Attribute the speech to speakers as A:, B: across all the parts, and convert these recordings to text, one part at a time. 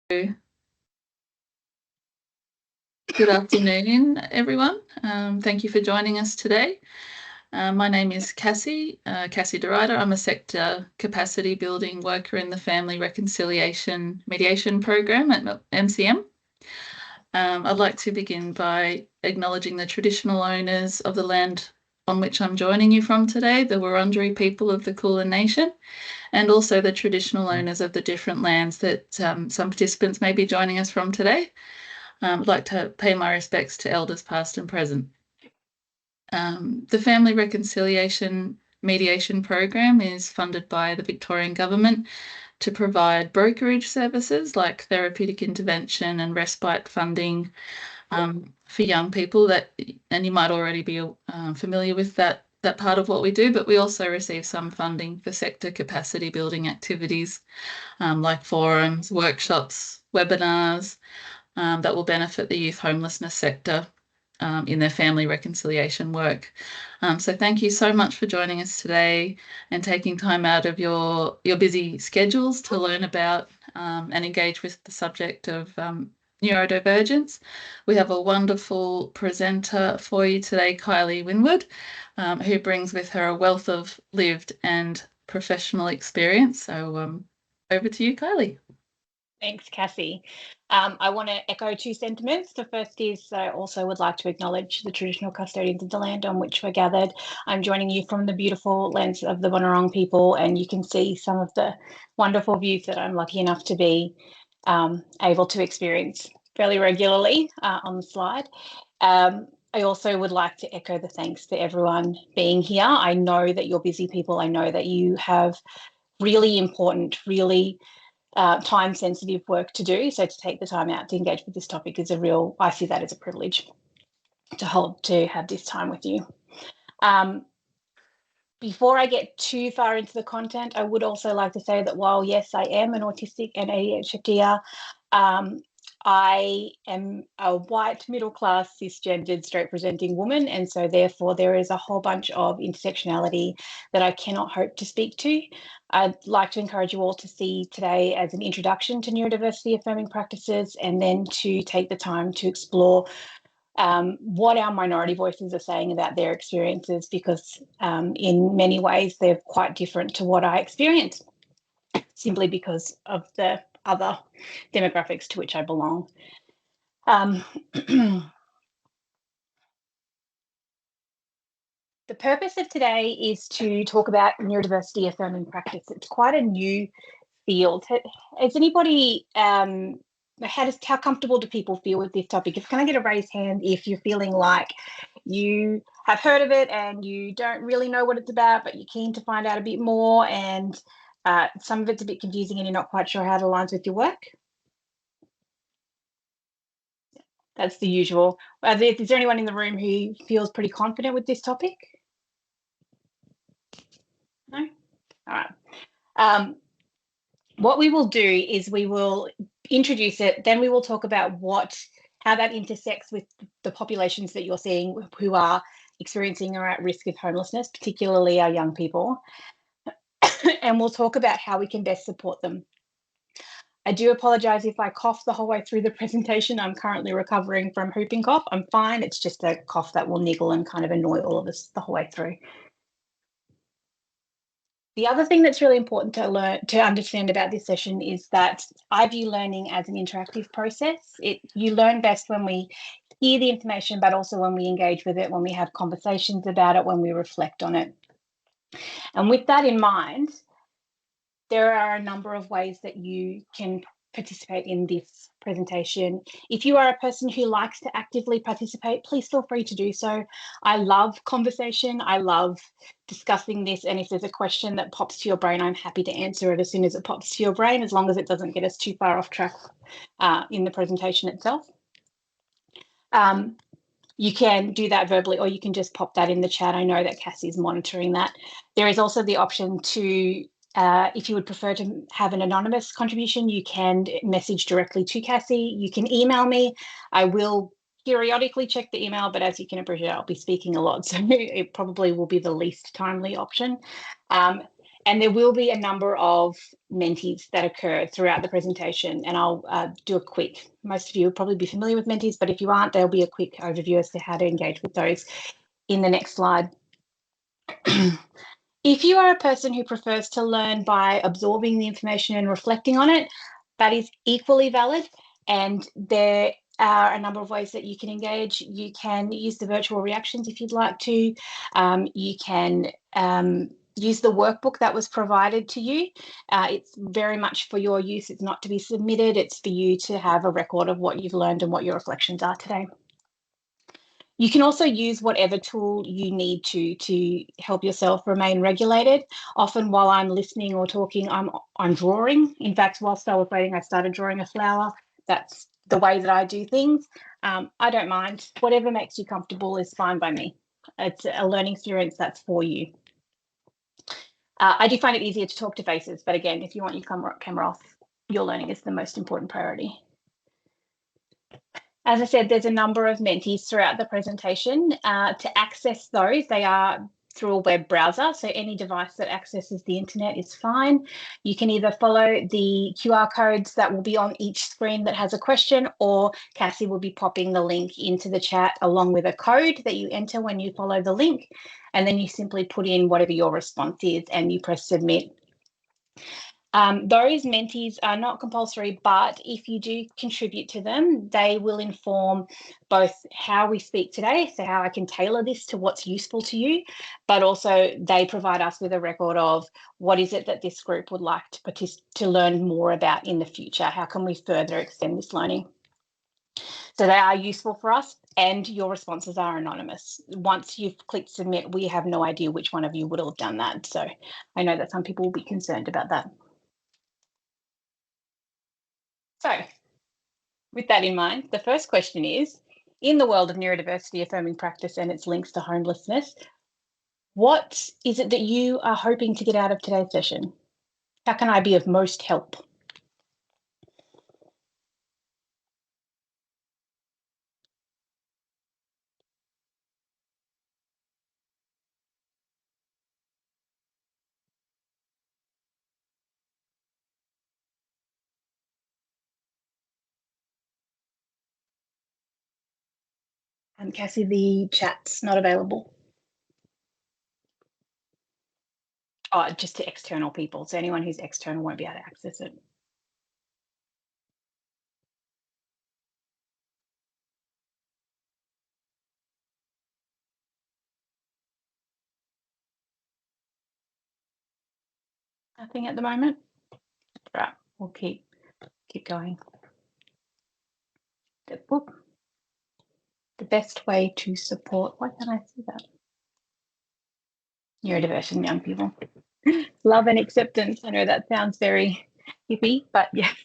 A: Good afternoon, everyone. Thank you for joining us today. My name is Cassie DeRider. I'm a sector capacity building worker in the Family Reconciliation Mediation Program at MCM. I'd like to begin by acknowledging the traditional owners of the land on which I'm joining you from today, the Wurundjeri people of the Kulin Nation, and also the traditional owners of the different lands that some participants may be joining us from today. I'd like to pay my respects to elders past and present. The Family Reconciliation Mediation Program is funded by the Victorian Government to provide brokerage services like therapeutic intervention and respite funding for young people and you might already be familiar with that part of what we do, but we also receive some funding for sector capacity building activities like forums, workshops, webinars, that will benefit the youth homelessness sector in their family reconciliation work. So thank you so much for joining us today and taking time out of your busy schedules to learn about and engage with the subject of neurodivergence. We have a wonderful presenter for you today, Kylie Winwood, who brings with her a wealth of lived and professional experience. So over to you, Kylie.
B: Thanks, Cassie. I want to echo two sentiments. The first is I also would like to acknowledge the traditional custodians of the land on which we're gathered. I'm joining you from the beautiful lands of the Bunurong people, and you can see some of the wonderful views that I'm lucky enough to be able to experience fairly regularly on the slide. I also would like to echo the thanks for everyone being here. I know that you're busy people. I know that you have really important, really time-sensitive work to do. So to take the time out to engage with this topic is I see that as a privilege to have this time with you. Before I get too far into the content, I would also like to say that while, yes, I am an autistic and ADHDer, I am a white, middle-class, cisgendered, straight-presenting woman, and so therefore there is a whole bunch of intersectionality that I cannot hope to speak to. I'd like to encourage you all to see today as an introduction to neurodiversity affirming practices, and then to take the time to explore what our minority voices are saying about their experiences, because in many ways they're quite different to what I experience, simply because of the other demographics to which I belong. The purpose of today is to talk about neurodiversity affirming practice. It's quite a new field. Has anybody, how comfortable do people feel with this topic? Can I get a raised hand if you're feeling like you have heard of it and you don't really know what it's about, but you're keen to find out a bit more, and some of it's a bit confusing and you're not quite sure how it aligns with your work? That's the usual. Is there anyone in the room who feels pretty confident with this topic? No? All right. What we will do is we will introduce it, then we will talk about how that intersects with the populations that you're seeing who are experiencing or at risk of homelessness, particularly our young people. And we'll talk about how we can best support them. I do apologise if I cough the whole way through the presentation. I'm currently recovering from whooping cough. I'm fine. It's just a cough that will niggle and kind of annoy all of us the whole way through. The other thing that's really important to understand about this session is that I view learning as an interactive process. You learn best when we hear the information, but also when we engage with it, when we have conversations about it, when we reflect on it. And with that in mind, there are a number of ways that you can participate in this presentation. If you are a person who likes to actively participate, please feel free to do so. I love conversation. I love discussing this. And if there's a question that pops to your brain, I'm happy to answer it as soon as it pops to your brain, as long as it doesn't get us too far off track in the presentation itself. You can do that verbally, or you can just pop that in the chat. I know that Cassie's monitoring that. There is also the option to if you would prefer to have an anonymous contribution, you can message directly to Cassie. You can email me. I will periodically check the email, but as you can appreciate, I'll be speaking a lot, so it probably will be the least timely option. And there will be a number of mentees that occur throughout the presentation, and I'll do a quick, most of you will probably be familiar with mentees, but if you aren't, there'll be a quick overview as to how to engage with those in the next slide. If you are a person who prefers to learn by absorbing the information and reflecting on it, that is equally valid. And there are a number of ways that you can engage. You can use the virtual reactions if you'd like to. You can use the workbook that was provided to you. It's very much for your use. It's not to be submitted. It's for you to have a record of what you've learned and what your reflections are today. You can also use whatever tool you need to help yourself remain regulated. Often while I'm listening or talking, I'm drawing. In fact, whilst I was waiting, I started drawing a flower. That's the way that I do things. I don't mind. Whatever makes you comfortable is fine by me. It's a learning experience that's for you. I do find it easier to talk to faces, but again, if you want your camera off, your learning is the most important priority. As I said, there's a number of mentees throughout the presentation. To access those, they are through a web browser, so any device that accesses the internet is fine. You can either follow the QR codes that will be on each screen that has a question, or Cassie will be popping the link into the chat along with a code that you enter when you follow the link, and then you simply put in whatever your response is and you press submit. Those mentees are not compulsory, but if you do contribute to them, they will inform both how we speak today, so how I can tailor this to what's useful to you, but also they provide us with a record of what is it that this group would like to learn more about in the future. How can we further extend this learning? So they are useful for us, and your responses are anonymous. Once you've clicked submit, we have no idea which one of you would have done that. So I know that some people will be concerned about that. So with that in mind, the first question is, in the world of neurodiversity affirming practice and its links to homelessness, what is it that you are hoping to get out of today's session? How can I be of most help? Cassie, the chat's not available. Oh, just to external people. So anyone who's external won't be able to access it. Nothing at the moment. Right, we'll keep going. The book. The best way to support. Why can't I see that? Neurodiverse in young people. Love and acceptance. I know that sounds very hippie, but yes,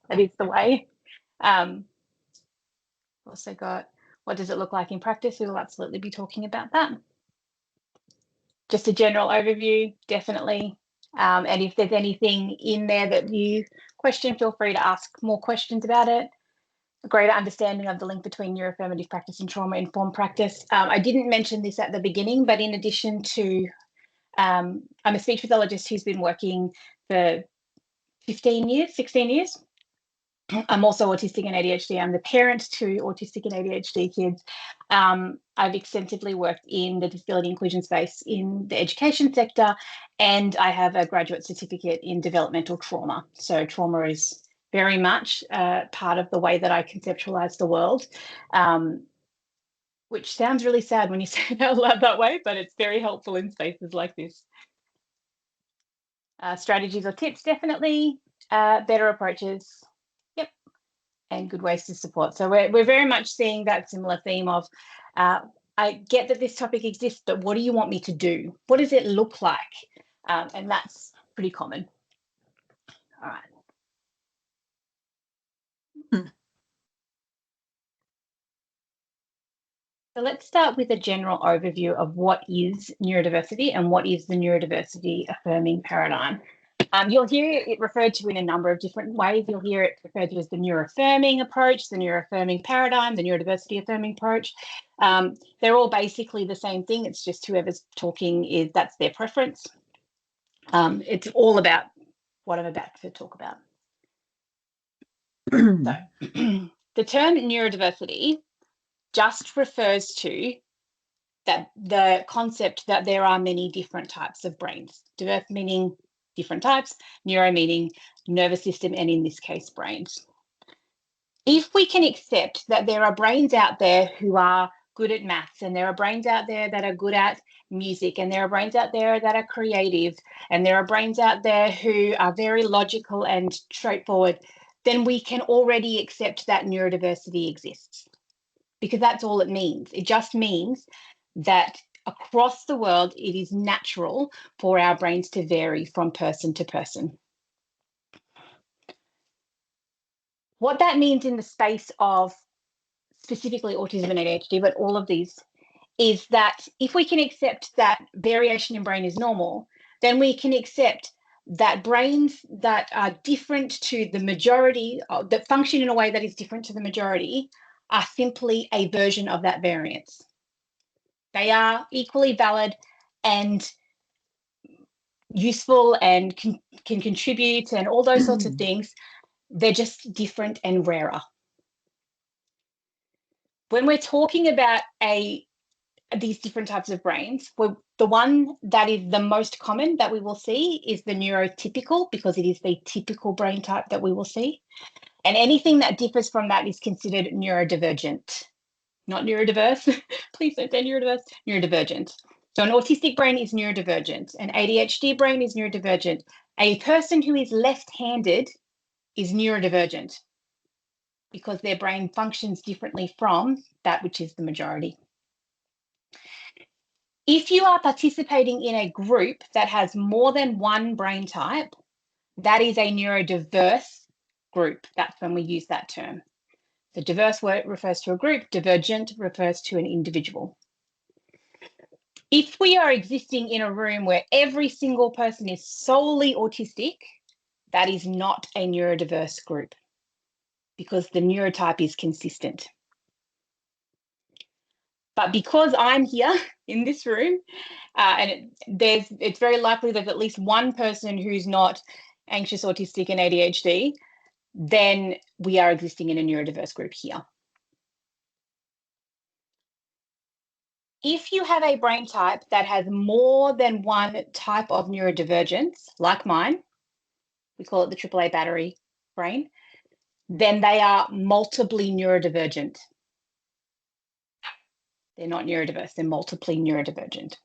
B: that is the way. Also got, what does it look like in practice? We will absolutely be talking about that. Just a general overview, definitely. And if there's anything in there that you question, feel free to ask more questions about it. A greater understanding of the link between neuroaffirmative practice and trauma-informed practice. I didn't mention this at the beginning, but in addition to, I'm a speech pathologist who's been working for 16 years. I'm also autistic and ADHD. I'm the parent to autistic and ADHD kids. I've extensively worked in the disability inclusion space in the education sector, and I have a graduate certificate in developmental trauma. So trauma is very much part of the way that I conceptualize the world, which sounds really sad when you say it out loud that way, but it's very helpful in spaces like this. Strategies or tips, definitely. Better approaches. Yep. And good ways to support. So we're very much seeing that similar theme of, I get that this topic exists, but what do you want me to do? What does it look like? And that's pretty common. All right. So let's start with a general overview of what is neurodiversity and what is the neurodiversity affirming paradigm. You'll hear it referred to in a number of different ways. You'll hear it referred to as the neuroaffirming approach, the neuroaffirming paradigm, the neurodiversity affirming approach. They're all basically the same thing. It's just whoever's talking that's their preference. It's all about what I'm about to talk about. So, the term neurodiversity just refers to that the concept that there are many different types of brains. Diverse meaning different types, neuro meaning nervous system, and in this case, brains. If we can accept that there are brains out there who are good at maths, and there are brains out there that are good at music, and there are brains out there that are creative, and there are brains out there who are very logical and straightforward, then we can already accept that neurodiversity exists, because that's all it means. It just means that across the world, it is natural for our brains to vary from person to person. What that means in the space of specifically autism and ADHD, but all of these, is that if we can accept that variation in brain is normal, then we can accept that brains that are different to the majority, that function in a way that is different to the majority, are simply a version of that variance. They are equally valid and useful and can contribute and all those sorts of things. They're just different and rarer. When we're talking about these different types of brains, the one that is the most common that we will see is the neurotypical, because it is the typical brain type that we will see. And anything that differs from that is considered neurodivergent. Not neurodiverse. Please don't say neurodiverse. Neurodivergent. So an autistic brain is neurodivergent. An ADHD brain is neurodivergent. A person who is left-handed is neurodivergent because their brain functions differently from that which is the majority. If you are participating in a group that has more than one brain type, that is a neurodiverse group. That's when we use that term. The diverse word refers to a group, divergent refers to an individual. If we are existing in a room where every single person is solely autistic, that is not a neurodiverse group because the neurotype is consistent. But because I'm here in this room, and it's very likely there's at least one person who's not anxious, autistic, and ADHD, then we are existing in a neurodiverse group here. If you have a brain type that has more than one type of neurodivergence, like mine, we call it the AAA battery brain, then they are multiply neurodivergent. They're not neurodiverse, they're multiply neurodivergent.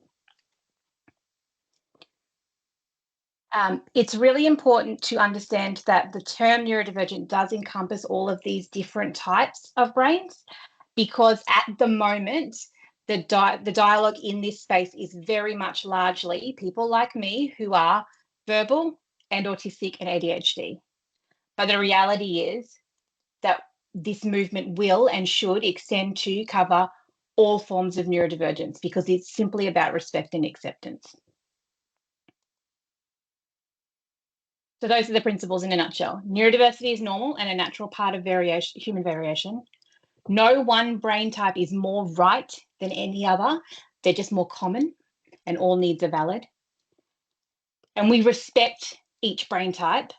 B: It's really important to understand that the term neurodivergent does encompass all of these different types of brains, because at the moment, the dialogue in this space is very much largely people like me who are verbal and autistic and ADHD. But the reality is that this movement will and should extend to cover all forms of neurodivergence, because it's simply about respect and acceptance. So those are the principles in a nutshell. Neurodiversity is normal and a natural part of human variation. No one brain type is more right than any other. They're just more common, and all needs are valid. And we respect each brain type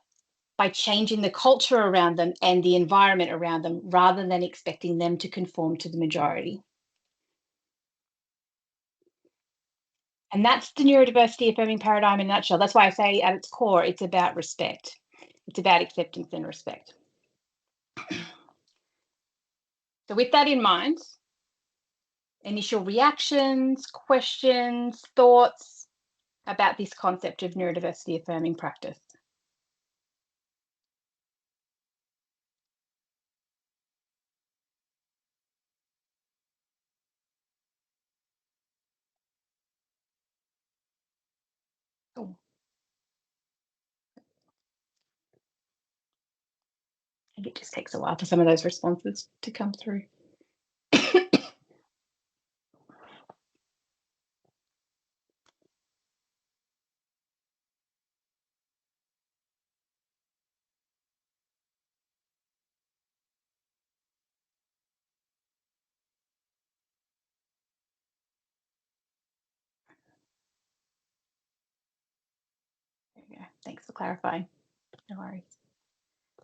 B: by changing the culture around them and the environment around them, rather than expecting them to conform to the majority. And that's the neurodiversity affirming paradigm in a nutshell. That's why I say at its core, it's about respect. It's about acceptance and respect. So with that in mind, initial reactions, questions, thoughts about this concept of neurodiversity affirming practice. Oh. I think it just takes a while for some of those responses to come through. clarify. No worries.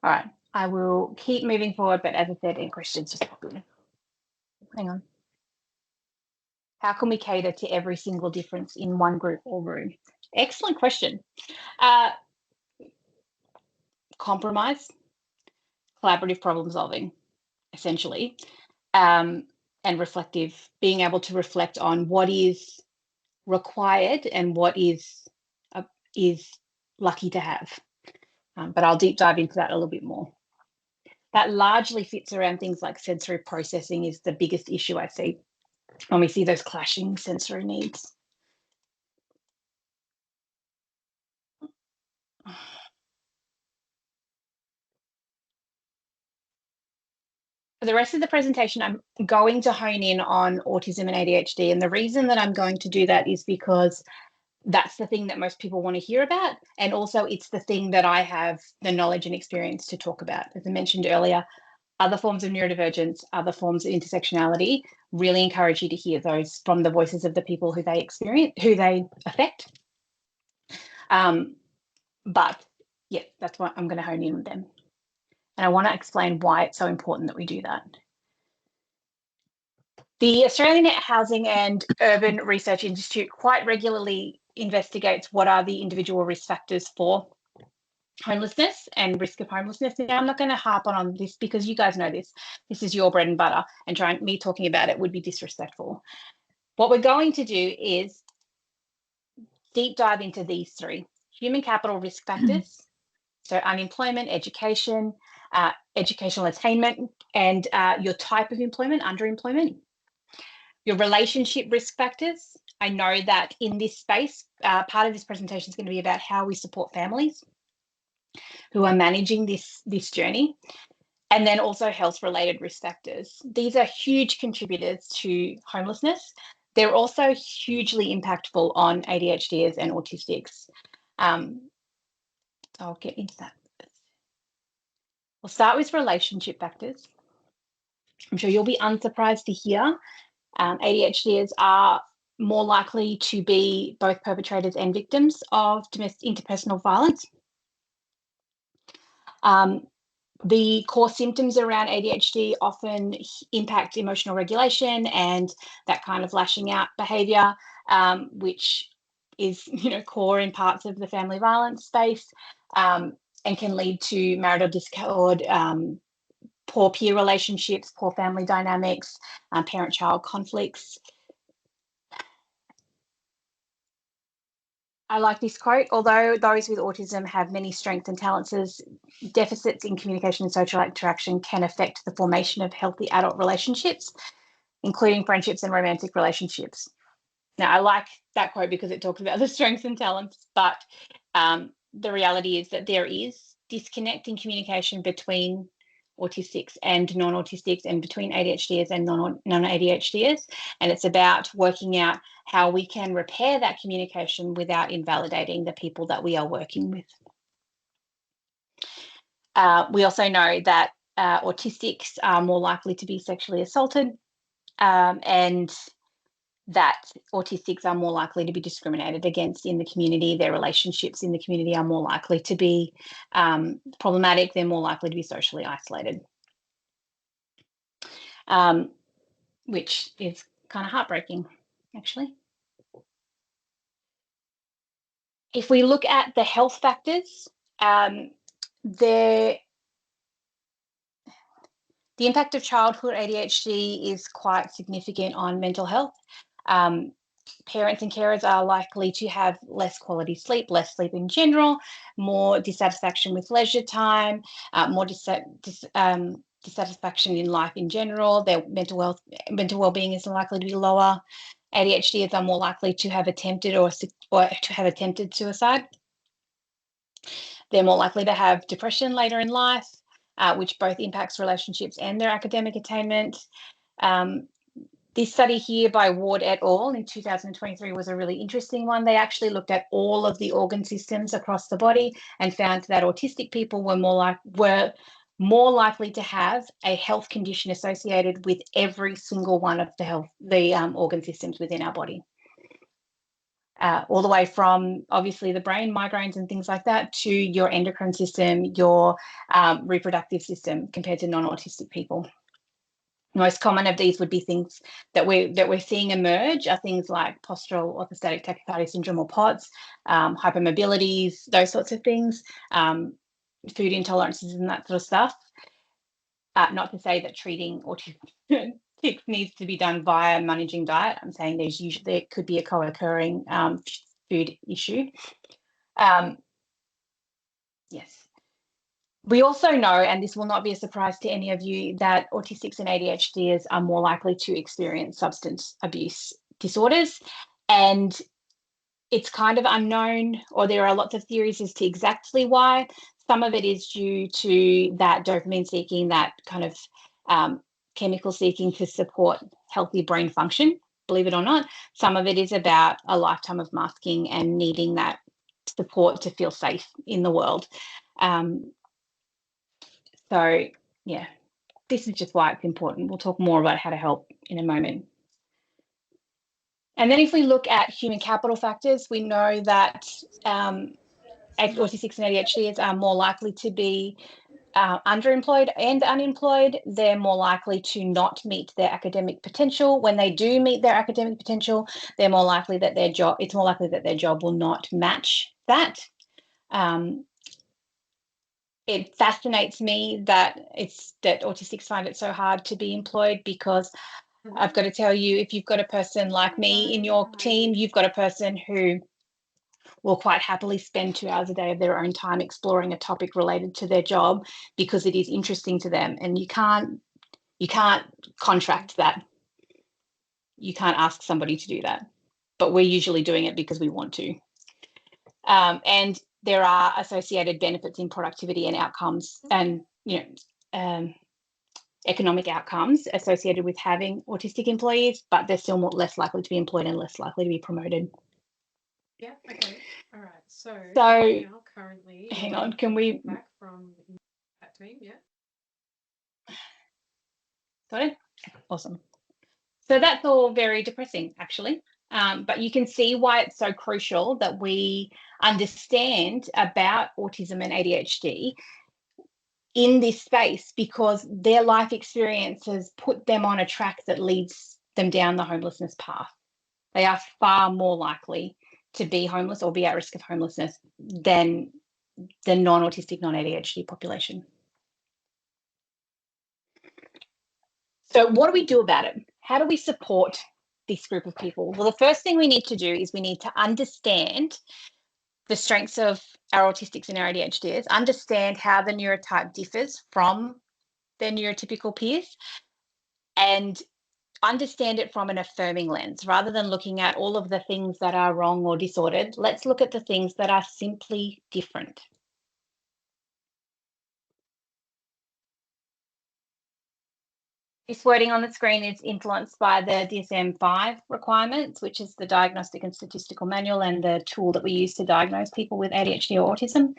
B: All right, I will keep moving forward, but as I said, any questions, just pop in. Hang on. How can we cater to every single difference in one group or room? Excellent question. Compromise, collaborative problem solving, essentially, and reflective, being able to reflect on what is required and what is lucky to have. But I'll deep dive into that a little bit more. That largely fits around things like sensory processing is the biggest issue I see when we see those clashing sensory needs. For the rest of the presentation, I'm going to hone in on autism and ADHD. And the reason that I'm going to do that is because that's the thing that most people want to hear about. And also it's the thing that I have the knowledge and experience to talk about. As I mentioned earlier, other forms of neurodivergence, other forms of intersectionality, really encourage you to hear those from the voices of the people who they experience, who they affect. But yeah, that's what I'm going to hone in on them. And I want to explain why it's so important that we do that. The Australian Housing and Urban Research Institute quite regularly investigates what are the individual risk factors for homelessness and risk of homelessness. Now, I'm not going to harp on this because you guys know this. This is your bread and butter, and me talking about it would be disrespectful. What we're going to do is deep dive into these three: human capital risk factors, so unemployment, education, educational attainment, and your type of employment, underemployment. Your relationship risk factors. I know that in this space, part of this presentation is going to be about how we support families who are managing this journey, and then also health-related risk factors. These are huge contributors to homelessness. They're also hugely impactful on ADHDers and autistics. I'll get into that. We'll start with relationship factors. I'm sure you'll be unsurprised to hear ADHDers are more likely to be both perpetrators and victims of domestic interpersonal violence. The core symptoms around ADHD often impact emotional regulation and that kind of lashing out behaviour, which is core in parts of the family violence space, and can lead to marital discord, poor peer relationships, poor family dynamics, parent-child conflicts. I like this quote: although those with autism have many strengths and talents, deficits in communication and social interaction can affect the formation of healthy adult relationships, including friendships and romantic relationships. Now, I like that quote because it talks about the strengths and talents, but the reality is that there is disconnect in communication between autistics and non-autistics, and between ADHDers and non-ADHDers. And it's about working out how we can repair that communication without invalidating the people that we are working with. We also know that autistics are more likely to be sexually assaulted, and that autistics are more likely to be discriminated against in the community. Their relationships in the community are more likely to be problematic. They're more likely to be socially isolated, which is kind of heartbreaking, actually. If we look at the health factors, the impact of childhood ADHD is quite significant on mental health. Parents and carers are likely to have less quality sleep, less sleep in general, more dissatisfaction with leisure time, more dissatisfaction in life in general. Their mental well-being is likely to be lower. ADHDers are more likely to have attempted or to have attempted suicide. They're more likely to have depression later in life, which both impacts relationships and their academic attainment. This study here by Ward et al. In 2023 was a really interesting one. They actually looked at all of the organ systems across the body and found that autistic people were more likely to have a health condition associated with every single one of the organ systems within our body. all the way from obviously the brain, migraines and things like that, to your endocrine system, your reproductive system compared to non-autistic people. Most common of these would be things that we're seeing emerge are things like postural orthostatic tachycardia syndrome or POTS, hypermobilities, those sorts of things, food intolerances and that sort of stuff. Not to say that treating autism needs to be done via managing diet. I'm saying there could be a co-occurring food issue. Yes. We also know, and this will not be a surprise to any of you, that autistics and ADHDers are more likely to experience substance abuse disorders. And it's kind of unknown, or there are lots of theories as to exactly why. Some of it is due to that dopamine seeking, that kind of chemical seeking to support healthy brain function, believe it or not. Some of it is about a lifetime of masking and needing that support to feel safe in the world. So, yeah, this is just why it's important. We'll talk more about how to help in a moment. And then if we look at human capital factors, we know that autistics and ADHDs are more likely to be underemployed and unemployed. They're more likely to not meet their academic potential. When they do meet their academic potential, it's more likely that their job will not match that. It fascinates me that autistics find it so hard to be employed, because I've got to tell you, if you've got a person like me in your team, you've got a person who will quite happily spend 2 hours a day of their own time exploring a topic related to their job because it is interesting to them. And you can't contract that. You can't ask somebody to do that. But we're usually doing it because we want to. And there are associated benefits in productivity and outcomes and, economic outcomes associated with having autistic employees, but they're still less likely to be employed and less likely to be promoted.
C: Yeah, okay. All right. So
B: now
C: currently,
B: hang on, can we
C: back from that team? Yeah.
B: Got it? Awesome. So that's all very depressing, actually. But you can see why it's so crucial that we understand about autism and ADHD in this space, because their life experiences put them on a track that leads them down the homelessness path. They are far more likely to be homeless or be at risk of homelessness than the non-autistic, non-ADHD population. So what do we do about it? How do we support this group of people? Well, the first thing we need to do is we need to understand the strengths of our autistics and our ADHDers, understand how the neurotype differs from their neurotypical peers, and understand it from an affirming lens. Rather than looking at all of the things that are wrong or disordered, let's look at the things that are simply different. This wording on the screen is influenced by the DSM-5 requirements, which is the Diagnostic and Statistical Manual and the tool that we use to diagnose people with ADHD or autism.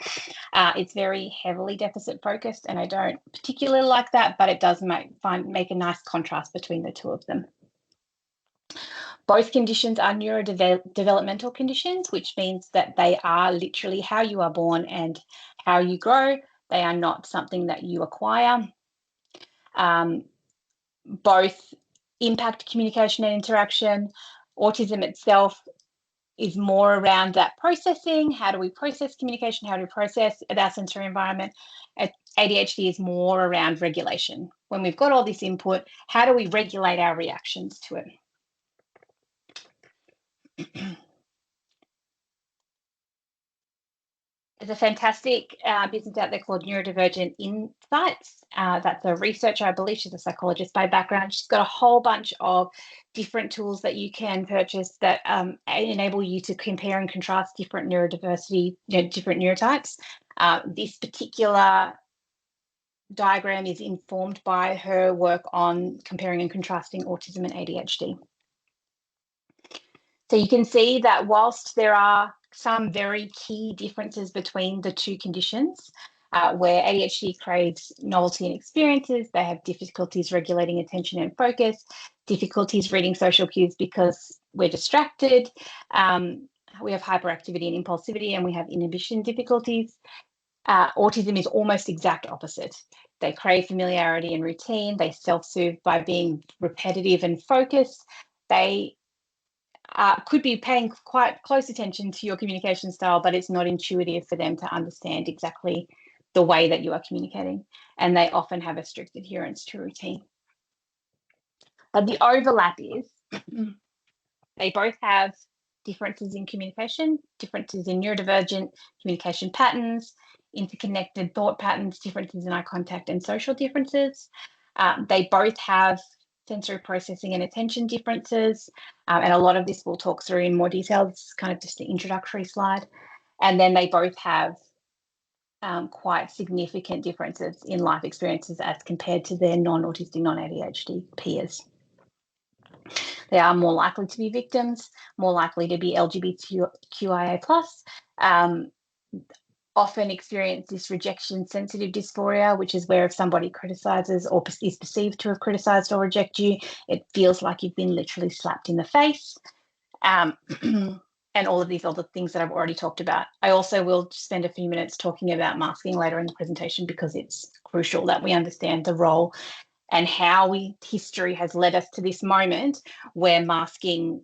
B: It's very heavily deficit focused, and I don't particularly like that, but it does make a nice contrast between the two of them. Both conditions are neurodevelopmental conditions, which means that they are literally how you are born and how you grow. They are not something that you acquire. Both impact communication and interaction. Autism itself is more around that processing. How do we process communication? How do we process our sensory environment? ADHD is more around regulation. When we've got all this input, how do we regulate our reactions to it? There's a fantastic business out there called Neurodivergent Insights. That's a researcher, I believe she's a psychologist by background. She's got a whole bunch of different tools that you can purchase that enable you to compare and contrast different neurodiversity, different neurotypes. This particular diagram is informed by her work on comparing and contrasting autism and ADHD. So you can see that whilst there are some very key differences between the two conditions, where ADHD craves novelty and experiences, they have difficulties regulating attention and focus, difficulties reading social cues because we're distracted, we have hyperactivity and impulsivity, and we have inhibition difficulties. Autism is almost exact opposite. They crave familiarity and routine. They self-soothe by being repetitive and focused. They could be paying quite close attention to your communication style, but it's not intuitive for them to understand exactly the way that you are communicating. And they often have a strict adherence to routine. But the overlap is they both have differences in communication, differences in neurodivergent communication patterns, interconnected thought patterns, differences in eye contact, and social differences. They both have sensory processing and attention differences, and a lot of this we'll talk through in more detail. It's kind of just the introductory slide. And then they both have quite significant differences in life experiences as compared to their non-autistic, non-ADHD peers. They are more likely to be victims, more likely to be LGBTQIA+, often experience this rejection-sensitive dysphoria, which is where if somebody criticises or is perceived to have criticised or reject you, it feels like you've been literally slapped in the face. And all of these other things that I've already talked about. I also will spend a few minutes talking about masking later in the presentation because it's crucial that we understand the role and how history has led us to this moment where masking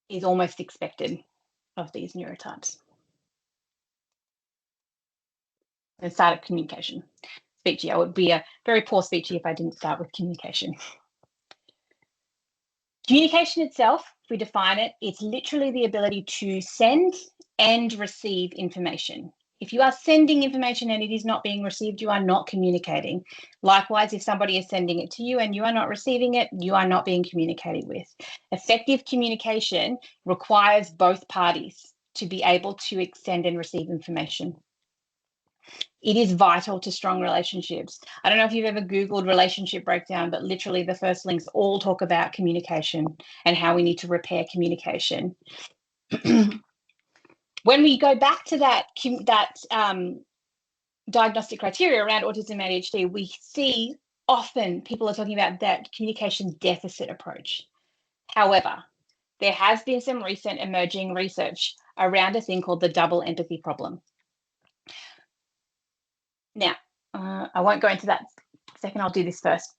B: is almost expected of these neurotypes. And start at communication. Speechy. I would be a very poor speechy if I didn't start with communication. Communication itself, if we define it, it's literally the ability to send and receive information. If you are sending information and it is not being received, you are not communicating. Likewise, if somebody is sending it to you and you are not receiving it, you are not being communicated with. Effective communication requires both parties to be able to extend and receive information. It is vital to strong relationships. I don't know if you've ever Googled relationship breakdown, but literally the first links all talk about communication and how we need to repair communication. When we go back to that diagnostic criteria around autism and ADHD, we see often people are talking about that communication deficit approach. However, there has been some recent emerging research around a thing called the double empathy problem. Now, I won't go into that second, I'll do this first.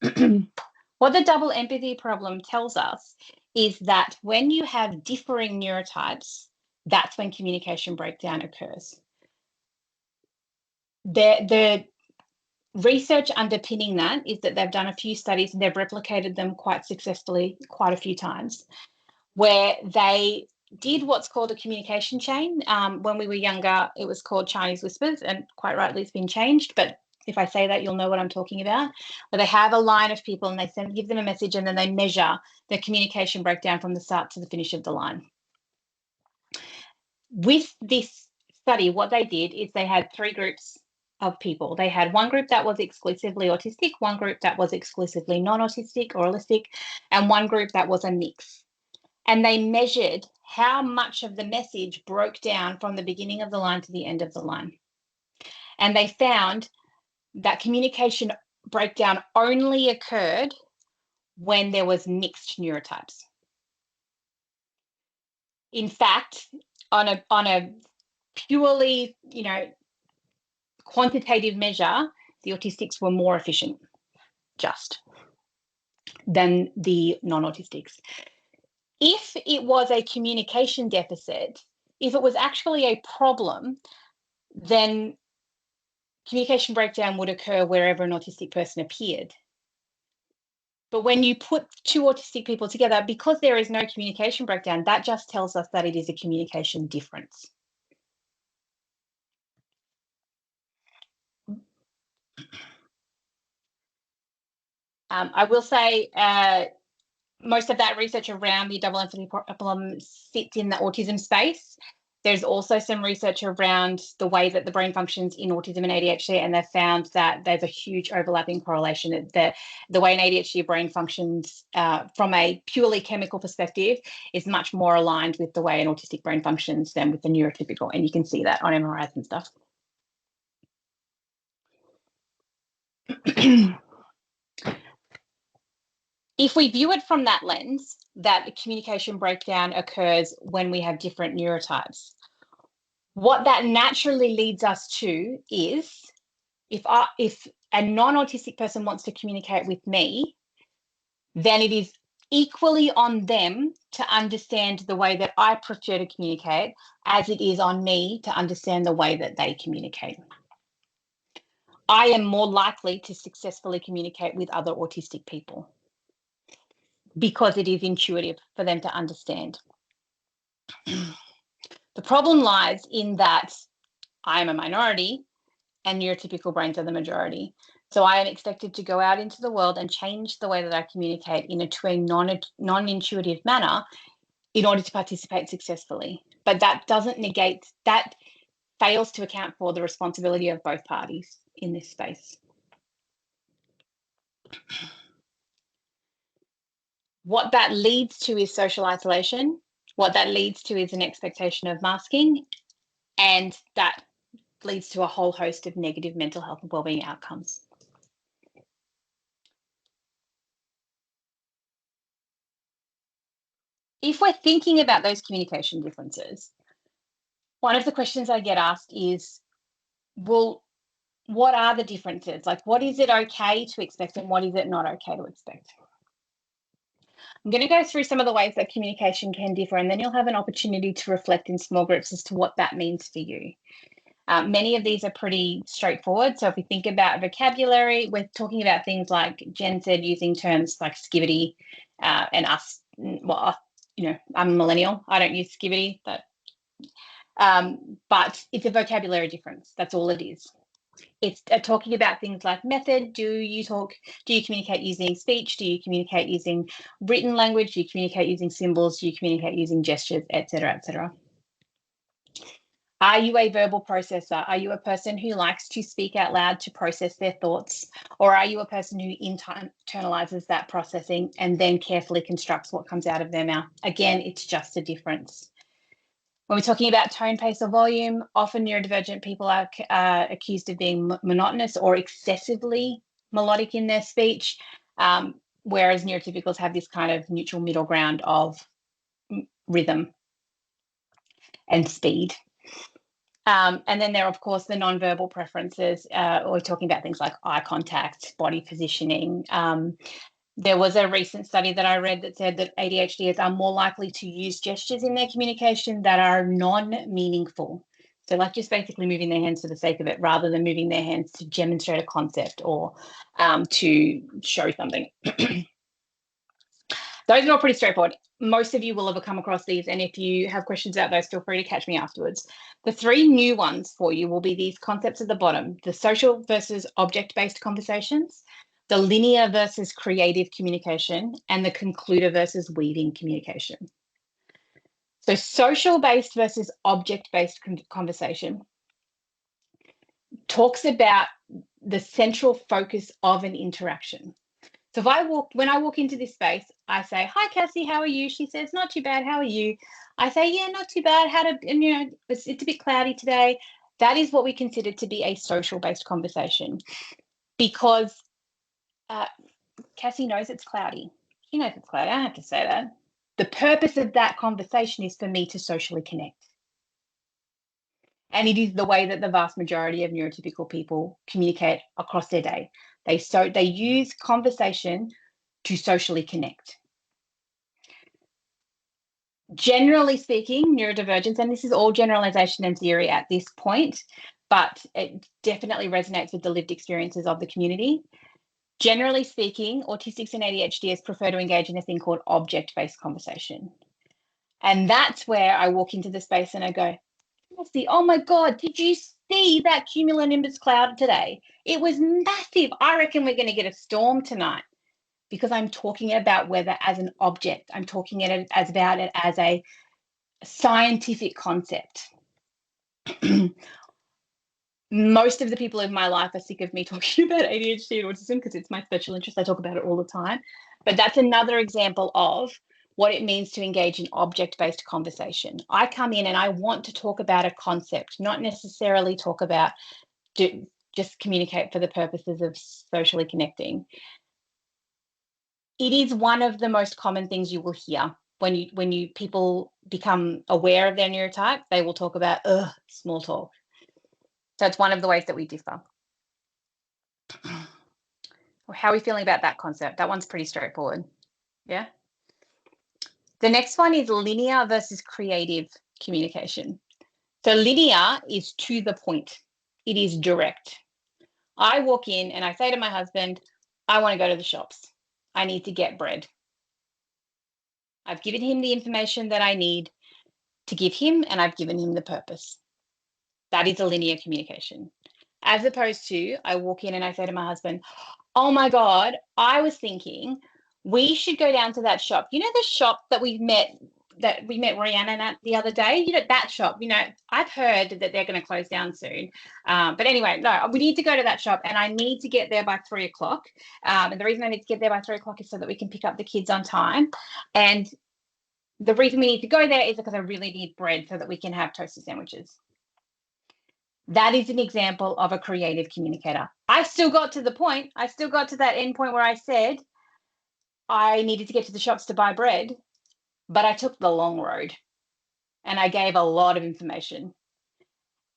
B: What the double empathy problem tells us is that when you have differing neurotypes, that's when communication breakdown occurs. The research underpinning that is that they've done a few studies and they've replicated them quite successfully quite a few times, where they did what's called a communication chain. When we were younger, it was called Chinese whispers, and quite rightly it's been changed, but if I say that, you'll know what I'm talking about. Where they have a line of people and they give them a message and then they measure the communication breakdown from the start to the finish of the line. With this study, what they did is they had three groups of people. They had one group that was exclusively autistic, one group that was exclusively non-autistic or allistic, and one group that was a mix. And they measured how much of the message broke down from the beginning of the line to the end of the line. And they found that communication breakdown only occurred when there was mixed neurotypes. In fact, on a purely, quantitative measure, the autistics were more efficient than the non-autistics. If it was a communication deficit, if it was actually a problem, then communication breakdown would occur wherever an autistic person appeared. But when you put two autistic people together, because there is no communication breakdown, that just tells us that it is a communication difference. I will say most of that research around the double empathy problem sits in the autism space. There's also some research around the way that the brain functions in autism and ADHD, and they've found that there's a huge overlapping correlation. The way an ADHD brain functions from a purely chemical perspective is much more aligned with the way an autistic brain functions than with the neurotypical, and you can see that on MRIs and stuff. If we view it from that lens, that communication breakdown occurs when we have different neurotypes. What that naturally leads us to is if a non-autistic person wants to communicate with me, then it is equally on them to understand the way that I prefer to communicate as it is on me to understand the way that they communicate. I am more likely to successfully communicate with other autistic people because it is intuitive for them to understand. The problem lies in that I am a minority and neurotypical brains are the majority. So I am expected to go out into the world and change the way that I communicate in a non-intuitive manner in order to participate successfully. But that doesn't negate, that fails to account for the responsibility of both parties in this space. What that leads to is social isolation. What that leads to is an expectation of masking, and that leads to a whole host of negative mental health and wellbeing outcomes. If we're thinking about those communication differences, one of the questions I get asked is, well, what are the differences? Like, what is it okay to expect and what is it not okay to expect? I'm going to go through some of the ways that communication can differ, and then you'll have an opportunity to reflect in small groups as to what that means for you. Many of these are pretty straightforward. So if we think about vocabulary, we're talking about things like Jen said, using terms like skivvy and us. Well, you know, I'm a millennial. I don't use skivvy, but it's a vocabulary difference. That's all it is. It's talking about things like method. Do you communicate using speech? Do you communicate using written language? Do you communicate using symbols? Do you communicate using gestures, etc., etc.? Are you a verbal processor? Are you a person who likes to speak out loud to process their thoughts? Or are you a person who internalizes that processing and then carefully constructs what comes out of their mouth? Again, it's just a difference. When we're talking about tone, pace, or volume, often neurodivergent people are accused of being monotonous or excessively melodic in their speech, whereas neurotypicals have this kind of neutral middle ground of rhythm and speed. And then there are, of course, the nonverbal preferences. We're talking about things like eye contact, body positioning. There was a recent study that I read that said that ADHDers are more likely to use gestures in their communication that are non-meaningful. So like just basically moving their hands for the sake of it, rather than moving their hands to demonstrate a concept or to show something. Those are all pretty straightforward. Most of you will have come across these, and if you have questions about those, feel free to catch me afterwards. The three new ones for you will be these concepts at the bottom: the social versus object-based conversations, the linear versus creative communication, and the concluder versus weaving communication. So social-based versus object-based conversation talks about the central focus of an interaction. So when I walk into this space, I say, "Hi, Cassie, how are you?" She says, "Not too bad. How are you?" I say, "Yeah, not too bad. It's a bit cloudy today." That is what we consider to be a social-based conversation, because Cassie knows it's cloudy. She knows it's cloudy. I don't have to say that. The purpose of that conversation is for me to socially connect. And it is the way that the vast majority of neurotypical people communicate across their day. They use conversation to socially connect. Generally speaking, neurodivergence, and this is all generalization and theory at this point, but it definitely resonates with the lived experiences of the community. Generally speaking, autistics and ADHDs prefer to engage in a thing called object-based conversation. And that's where I walk into the space and I go, "Oh my God, did you see that cumulonimbus cloud today? It was massive. I reckon we're going to get a storm tonight." Because I'm talking about weather as an object. I'm talking about it as a scientific concept. Most of the people in my life are sick of me talking about ADHD and autism because it's my special interest. I talk about it all the time. But that's another example of what it means to engage in object-based conversation. I come in and I want to talk about a concept, not necessarily talk about just communicate for the purposes of socially connecting. it is one of the most common things you will hear when people become aware of their neurotype. They will talk about small talk. So it's one of the ways that we differ. How are we feeling about that concept? That one's pretty straightforward. Yeah. The next one is linear versus creative communication. So linear is to the point. It is direct. I walk in and I say to my husband, I want to go to the shops. I need to get bread. I've given him the information that I need to give him, and I've given him the purpose. That is a linear communication. As opposed to, I walk in and I say to my husband, oh my God, I was thinking we should go down to that shop. You know, the shop that we met Rhiannon at the other day, you know, that shop, you know, I've heard that they're going to close down soon. But anyway, no, we need to go to that shop and I need to get there by 3 o'clock. And the reason I need to get there by 3 o'clock is so that we can pick up the kids on time. And the reason we need to go there is because I really need bread so that we can have toasted sandwiches. That is an example of a creative communicator. I still got to the point. I still got to that end point where I said I needed to get to the shops to buy bread, but I took the long road and I gave a lot of information.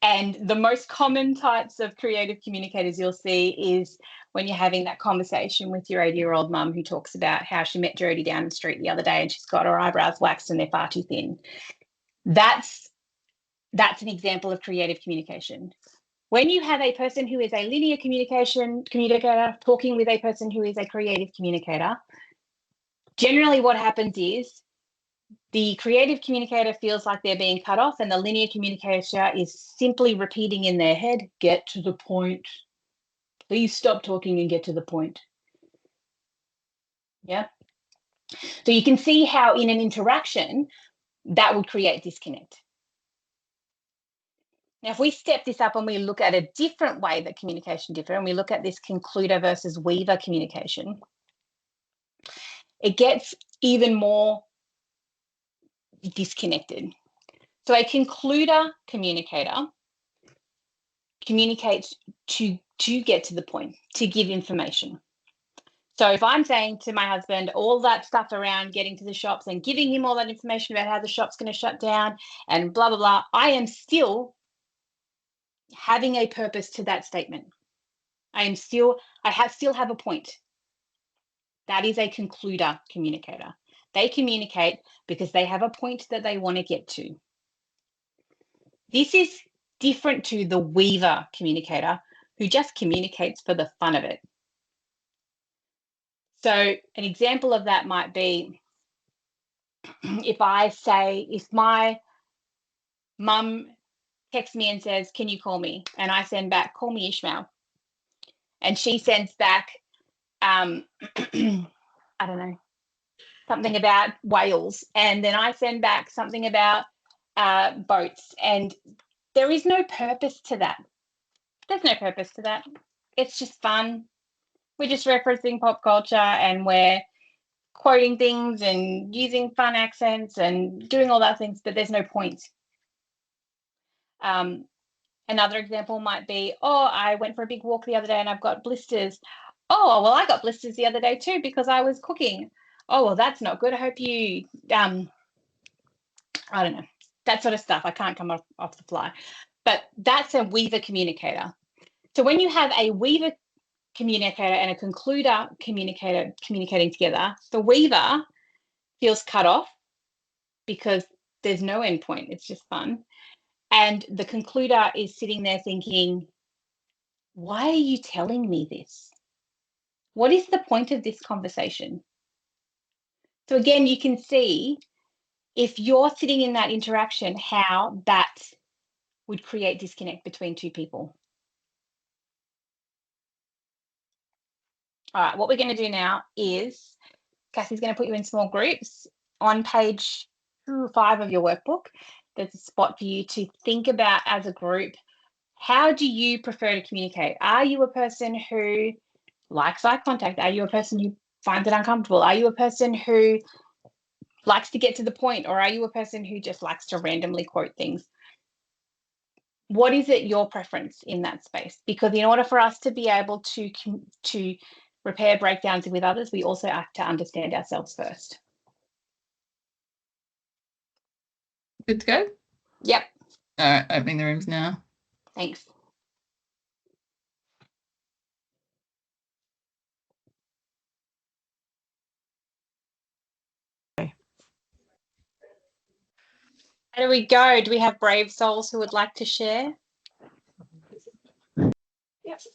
B: And the most common types of creative communicators you'll see is when you're having that conversation with your 80-year-old mum who talks about how she met Jodie down the street the other day and she's got her eyebrows waxed and they're far too thin. That's an example of creative communication. When you have a person who is a linear communicator talking with a person who is a creative communicator, generally what happens is the creative communicator feels like they're being cut off and the linear communicator is simply repeating in their head, get to the point. Please stop talking and get to the point. Yeah. So you can see how in an interaction that would create disconnect. Now, if we step this up and we look at a different way that communication differs, and we look at this concluder versus weaver communication, it gets even more disconnected. So a concluder communicator communicates to get to the point, to give information. So if I'm saying to my husband all that stuff around getting to the shops and giving him all that information about how the shop's going to shut down and blah, blah, blah, I am still having a purpose to that statement. I still have a point. That is a concluder communicator. They communicate because they have a point that they want to get to. This is different to the weaver communicator who just communicates for the fun of it. So an example of that might be if my mum texts me and says, can you call me? And I send back, call me Ishmael. And she sends back, I don't know, something about whales. And then I send back something about boats. And there is no purpose to that. There's no purpose to that. It's just fun. We're just referencing pop culture and we're quoting things and using fun accents and doing all that things, but there's no point. Another example might be, oh, I went for a big walk the other day and I've got blisters. Oh, well, I got blisters the other day too because I was cooking. Oh, well, that's not good. I hope you, I don't know, that sort of stuff. I can't come off the fly. But that's a weaver communicator. So when you have a weaver communicator and a concluder communicator communicating together, the weaver feels cut off because there's no end point. It's just fun. And the concluder is sitting there thinking, why are you telling me this? What is the point of this conversation? So again, you can see if you're sitting in that interaction, how that would create disconnect between two people. All right, what we're going to do now is Cassie's going to put you in small groups. On page 5 of your workbook, there's a spot for you to think about as a group. How do you prefer to communicate? Are you a person who likes eye contact? Are you a person who finds it uncomfortable? Are you a person who likes to get to the point? Or are you a person who just likes to randomly quote things? What is it your preference in that space? Because in order for us to be able to repair breakdowns with others, we also act to understand ourselves first.
A: Good to go?
B: Yep.
A: All right, opening the rooms now.
B: Thanks. How do we go? Do we have brave souls who would like to share?
C: Yes.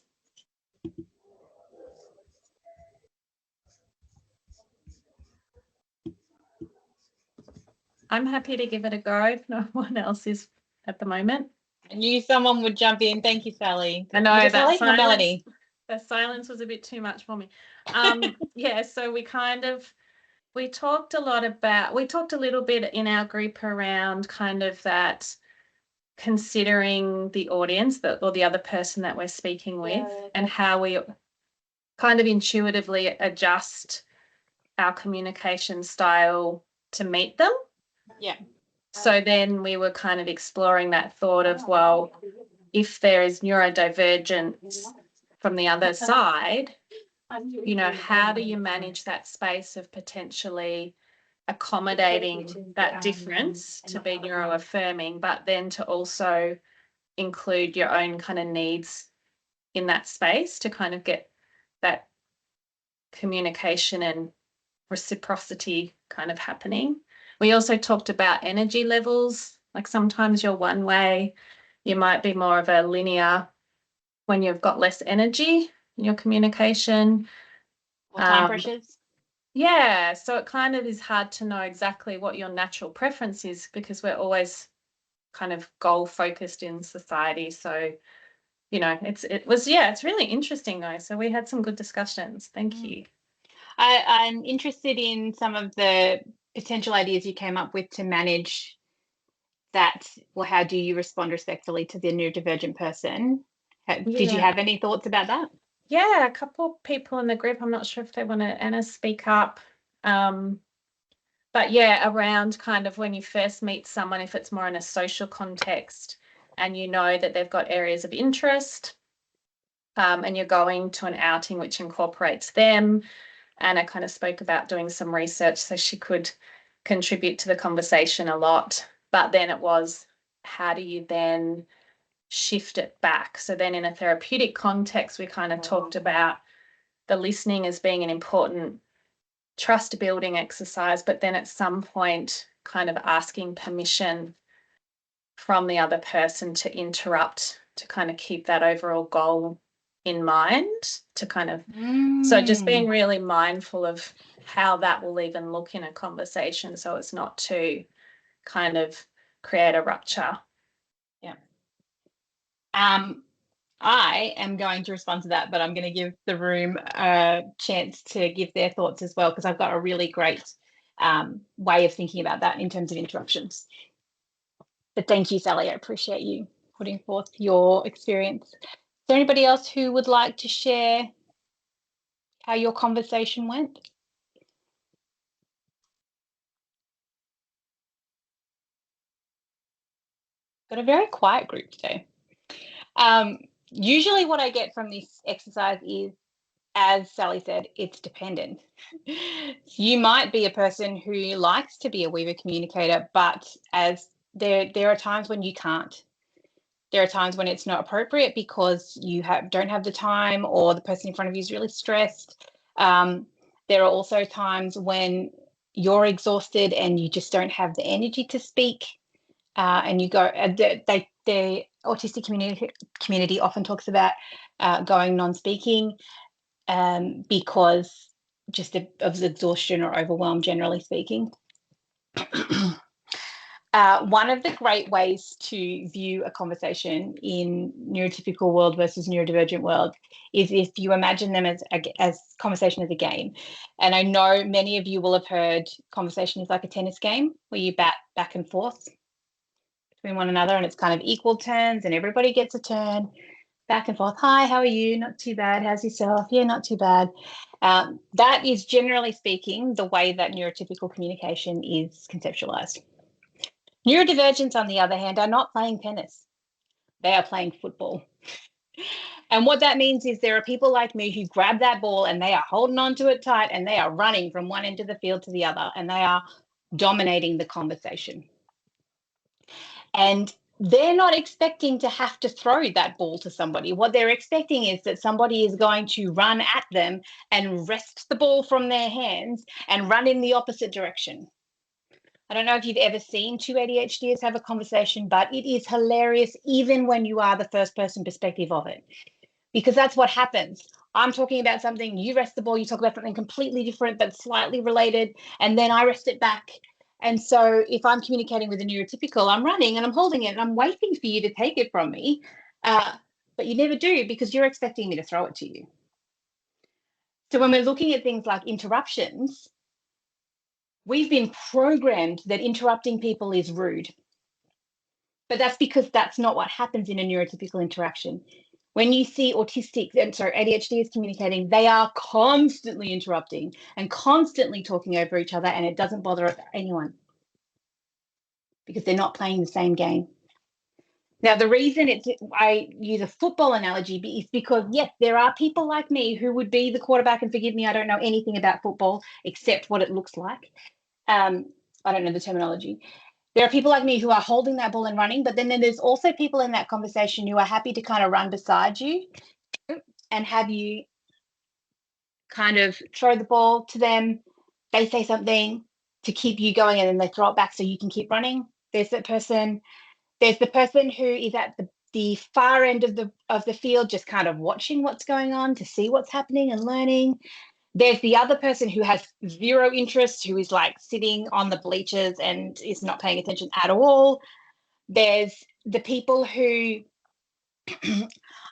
C: I'm happy to give it a go if no one else is at the moment.
B: I knew someone would jump in. Thank you, Sally.
C: I know
B: Was it
C: that
B: Sally or Melanie?
C: The silence was a bit too much for me. Yeah, so we talked a little bit in our group around kind of that, considering the audience or the other person that we're speaking with, and how we kind of intuitively adjust our communication style to meet them.
B: Yeah.
C: So then we were kind of exploring that thought of, well, if there is neurodivergence from the other side, you know, how do you manage that space of potentially accommodating that difference to be neuro-affirming, but then to also include your own kind of needs in that space to kind of get that communication and reciprocity kind of happening. We also talked about energy levels. Like sometimes you're one way, you might be more of a linear when you've got less energy in your communication.
B: Or time pressures?
C: Yeah, so it kind of is hard to know exactly what your natural preference is because we're always kind of goal focused in society. So, you know, it's really interesting though. So we had some good discussions. Thank you.
B: I'm interested in some of the potential ideas you came up with to manage that. Well, how do you respond respectfully to the neurodivergent person? Did you have any thoughts about that?
C: Yeah, a couple of people in the group. I'm not sure if they want to, Anna, speak up. But yeah, around kind of when you first meet someone, if it's more in a social context and you know that they've got areas of interest, and you're going to an outing which incorporates them. Anna kind of spoke about doing some research so she could contribute to the conversation a lot. But then it was, how do you then shift it back? So then in a therapeutic context, we kind of talked about the listening as being an important trust building exercise, but then at some point kind of asking permission from the other person to interrupt, to kind of keep that overall goal in mind, to kind of so just being really mindful of how that will even look in a conversation so it's not to kind of create a rupture.
B: Yeah. I am going to respond to that, but I'm going to give the room a chance to give their thoughts as well, because I've got a really great way of thinking about that in terms of interruptions. But thank you, Sally. I appreciate you putting forth your experience. Is there anybody else who would like to share how your conversation went? Got a very quiet group today. Usually what I get from this exercise is, as Sally said, it's dependent. You might be a person who likes to be a weaver communicator, but as there are times when you can't. There are times when it's not appropriate because you don't have the time, or the person in front of you is really stressed. There are also times when you're exhausted and you just don't have the energy to speak. And you go, the autistic community often talks about going non-speaking because just of exhaustion or overwhelm, generally speaking. One of the great ways to view a conversation in neurotypical world versus neurodivergent world is if you imagine them as conversation as a game. And I know many of you will have heard conversation is like a tennis game where you bat back and forth between one another, and it's kind of equal turns and everybody gets a turn back and forth. Hi, how are you? Not too bad. How's yourself? Yeah, not too bad. That is, generally speaking, the way that neurotypical communication is conceptualized. Neurodivergents, on the other hand, are not playing tennis. They are playing football. And what that means is there are people like me who grab that ball and they are holding on to it tight and they are running from one end of the field to the other and they are dominating the conversation. And they're not expecting to have to throw that ball to somebody. What they're expecting is that somebody is going to run at them and wrest the ball from their hands and run in the opposite direction. I don't know if you've ever seen two ADHDers have a conversation, but it is hilarious even when you are the first person perspective of it, because that's what happens. I'm talking about something, you rest the ball, you talk about something completely different but slightly related, and then I rest it back. And so if I'm communicating with a neurotypical, I'm running and I'm holding it and I'm waiting for you to take it from me, but you never do because you're expecting me to throw it to you. So when we're looking at things like interruptions, we've been programmed that interrupting people is rude. But that's because that's not what happens in a neurotypical interaction. When you see ADHD is communicating, they are constantly interrupting and constantly talking over each other, and it doesn't bother anyone because they're not playing the same game. Now, the reason I use a football analogy is because, yes, there are people like me who would be the quarterback, and forgive me, I don't know anything about football except what it looks like. I don't know the terminology. There are people like me who are holding that ball and running, but then there's also people in that conversation who are happy to kind of run beside you and have you kind of throw the ball to them. They say something to keep you going and then they throw it back so you can keep running. There's the person who is at the far end of the field, just kind of watching what's going on to see what's happening and learning. There's the other person who has zero interest, who is like sitting on the bleachers and is not paying attention at all. There's the people who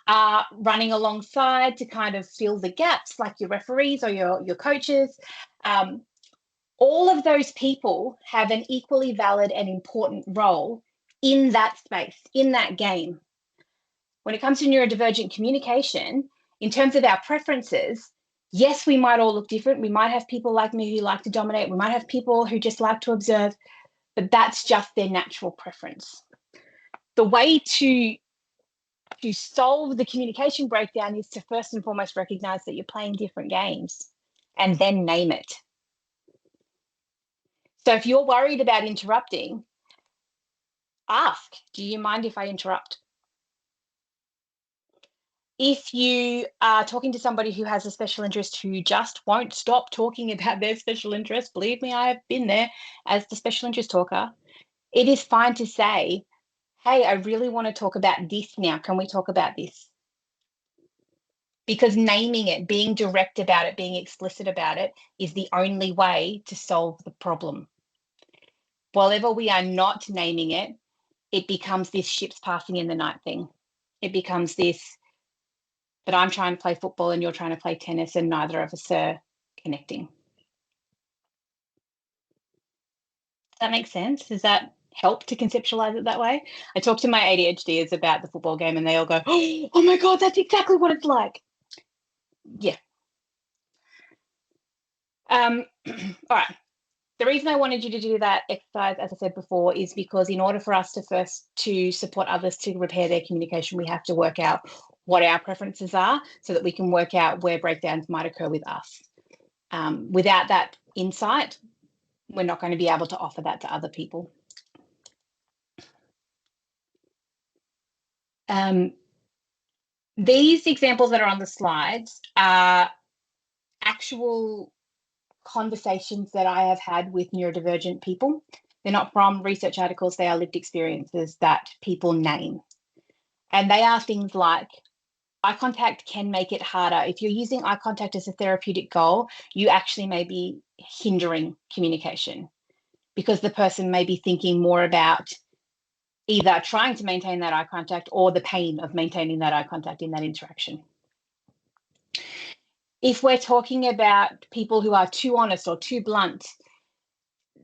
B: are running alongside to kind of fill the gaps, like your referees or your coaches. All of those people have an equally valid and important role in that space, in that game. When it comes to neurodivergent communication, in terms of our preferences, yes, we might all look different. We might have people like me who like to dominate. We might have people who just like to observe, but that's just their natural preference. The way to solve the communication breakdown is to first and foremost recognize that you're playing different games and then name it. So if you're worried about interrupting, ask, do you mind if I interrupt? If you are talking to somebody who has a special interest who just won't stop talking about their special interest, believe me, I have been there as the special interest talker, it is fine to say, hey, I really want to talk about this now. Can we talk about this? Because naming it, being direct about it, being explicit about it is the only way to solve the problem. Whenever we are not naming it, it becomes this ships passing in the night thing. It becomes this, but I'm trying to play football and you're trying to play tennis and neither of us are connecting. Does that make sense? Does that help to conceptualize it that way? I talk to my ADHDers about the football game and they all go, oh my God, that's exactly what it's like. Yeah. All right. The reason I wanted you to do that exercise, as I said before, is because in order for us to support others to repair their communication, we have to work out what our preferences are so that we can work out where breakdowns might occur with us. Without that insight, we're not going to be able to offer that to other people. These examples that are on the slides are actual conversations that I have had with neurodivergent people. They're not from research articles, they are lived experiences that people name. And they are things like, eye contact can make it harder. If you're using eye contact as a therapeutic goal, you actually may be hindering communication because the person may be thinking more about either trying to maintain that eye contact or the pain of maintaining that eye contact in that interaction. If we're talking about people who are too honest or too blunt,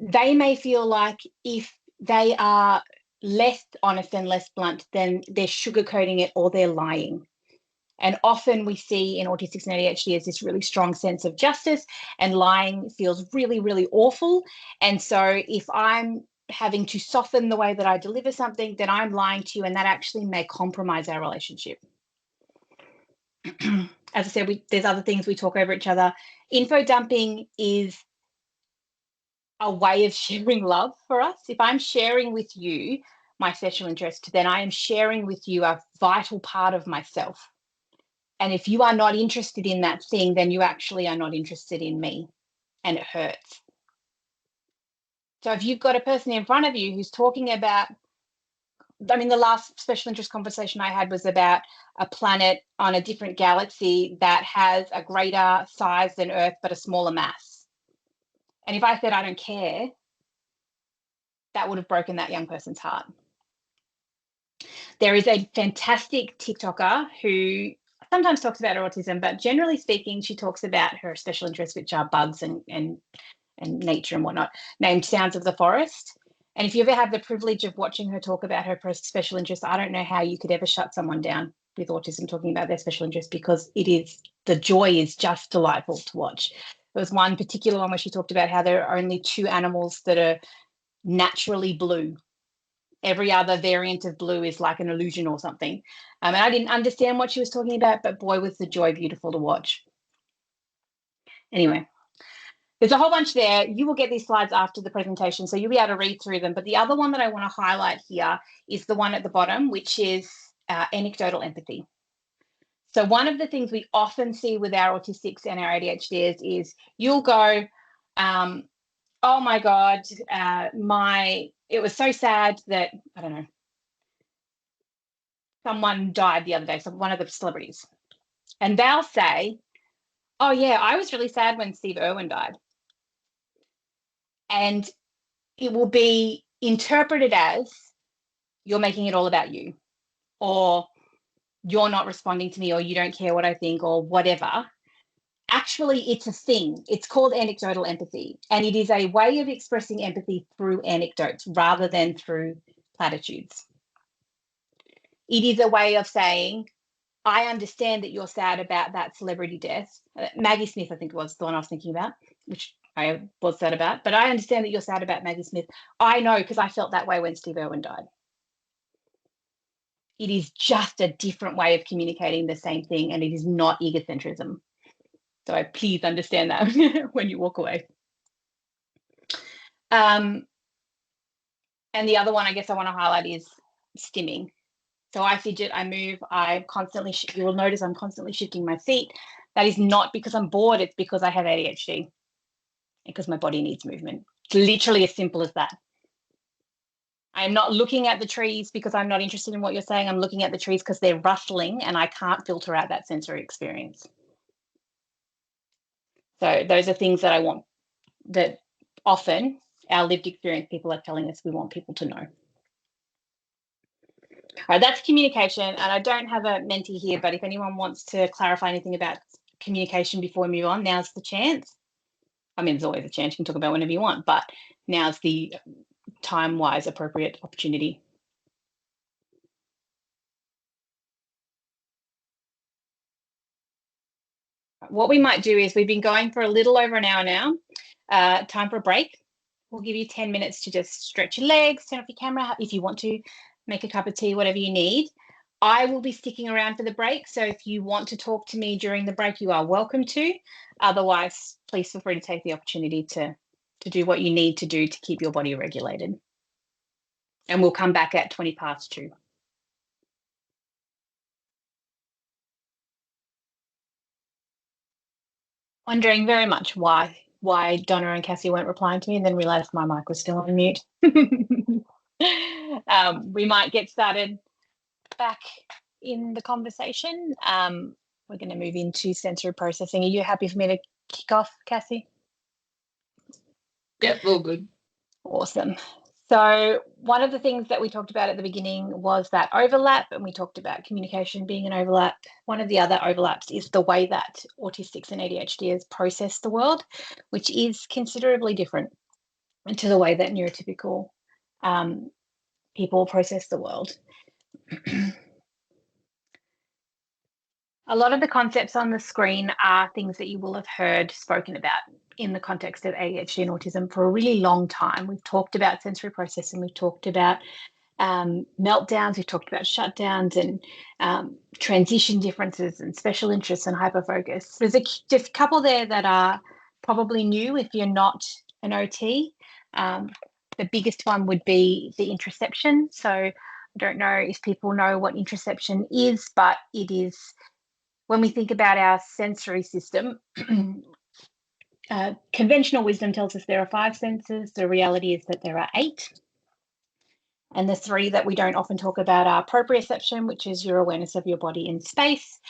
B: they may feel like if they are less honest and less blunt, then they're sugarcoating it or they're lying. And often we see in autistics and ADHD as this really strong sense of justice, and lying feels really, really awful. And so if I'm having to soften the way that I deliver something, then I'm lying to you, and that actually may compromise our relationship. As I said, there's other things we talk over each other. Info dumping is a way of sharing love for us. If I'm sharing with you my special interest, then I am sharing with you a vital part of myself. And if you are not interested in that thing, then you actually are not interested in me, and it hurts. So if you've got a person in front of you who's talking about, I mean, the last special interest conversation I had was about a planet on a different galaxy that has a greater size than Earth, but a smaller mass. And if I said, I don't care, that would have broken that young person's heart. There is a fantastic TikToker who sometimes talks about autism, but generally speaking, she talks about her special interests, which are bugs and nature and whatnot, named Sounds of the Forest. And if you ever have the privilege of watching her talk about her special interests, I don't know how you could ever shut someone down with autism talking about their special interests, because the joy is just delightful to watch. There was one particular one where she talked about how there are only 2 animals that are naturally blue. Every other variant of blue is like an illusion or something. And I didn't understand what she was talking about, but boy, was the joy beautiful to watch. Anyway, there's a whole bunch there. You will get these slides after the presentation, so you'll be able to read through them. But the other one that I want to highlight here is the one at the bottom, which is anecdotal empathy. So one of the things we often see with our autistics and our ADHDs is you'll go, oh my God, it was so sad that, I don't know, someone died the other day, so one of the celebrities. And they'll say, oh yeah, I was really sad when Steve Irwin died. And it will be interpreted as you're making it all about you, or you're not responding to me, or you don't care what I think, or whatever. Actually, it's a thing. It's called anecdotal empathy. And it is a way of expressing empathy through anecdotes rather than through platitudes. It is a way of saying, I understand that you're sad about that celebrity death. Maggie Smith, I think, was the one I was thinking about, which I was sad about. But I understand that you're sad about Maggie Smith. I know, because I felt that way when Steve Irwin died. It is just a different way of communicating the same thing, and it is not egocentrism. So please understand that when you walk away. And the other one I guess I want to highlight is stimming. So I fidget, I move, you will notice I'm constantly shifting my seat. That is not because I'm bored, it's because I have ADHD, because my body needs movement. It's literally as simple as that. I'm not looking at the trees because I'm not interested in what you're saying. I'm looking at the trees because they're rustling and I can't filter out that sensory experience. So those are things that I want, that often our lived experience people are telling us we want people to know. All right, that's communication, and I don't have a mentee here, but if anyone wants to clarify anything about communication before we move on, now's the chance. I mean, there's always a chance, you can talk about whenever you want, but now's the time-wise appropriate opportunity. What we might do is, we've been going for a little over an hour now. Time for a break. We'll give you 10 minutes to just stretch your legs, turn off your camera if you want to, make a cup of tea, whatever you need. I will be sticking around for the break, so if you want to talk to me during the break, you are welcome to. Otherwise, please feel free to take the opportunity to do what you need to do to keep your body regulated. And we'll come back at 2:20. Wondering very much why Donna and Cassie weren't replying to me, and then realised my mic was still on mute. We might get started back in the conversation. We're going to move into sensory processing. Are you happy for me to kick off, Cassie?
A: Yep, all good.
B: Awesome. So one of the things that we talked about at the beginning was that overlap, and we talked about communication being an overlap. One of the other overlaps is the way that autistics and ADHDers process the world, which is considerably different to the way that neurotypical people process the world. A lot of the concepts on the screen are things that you will have heard spoken about in the context of ADHD and autism for a really long time. We've talked about sensory processing, we've talked about meltdowns. We've talked about shutdowns and transition differences and special interests and hyperfocus. There's just a couple there that are probably new if you're not an OT. The biggest one would be the interoception. So I don't know if people know what interoception is, but it is when we think about our sensory system. Conventional wisdom tells us there are 5 senses. The reality is that there are 8. And the 3 that we don't often talk about are proprioception, which is your awareness of your body in space,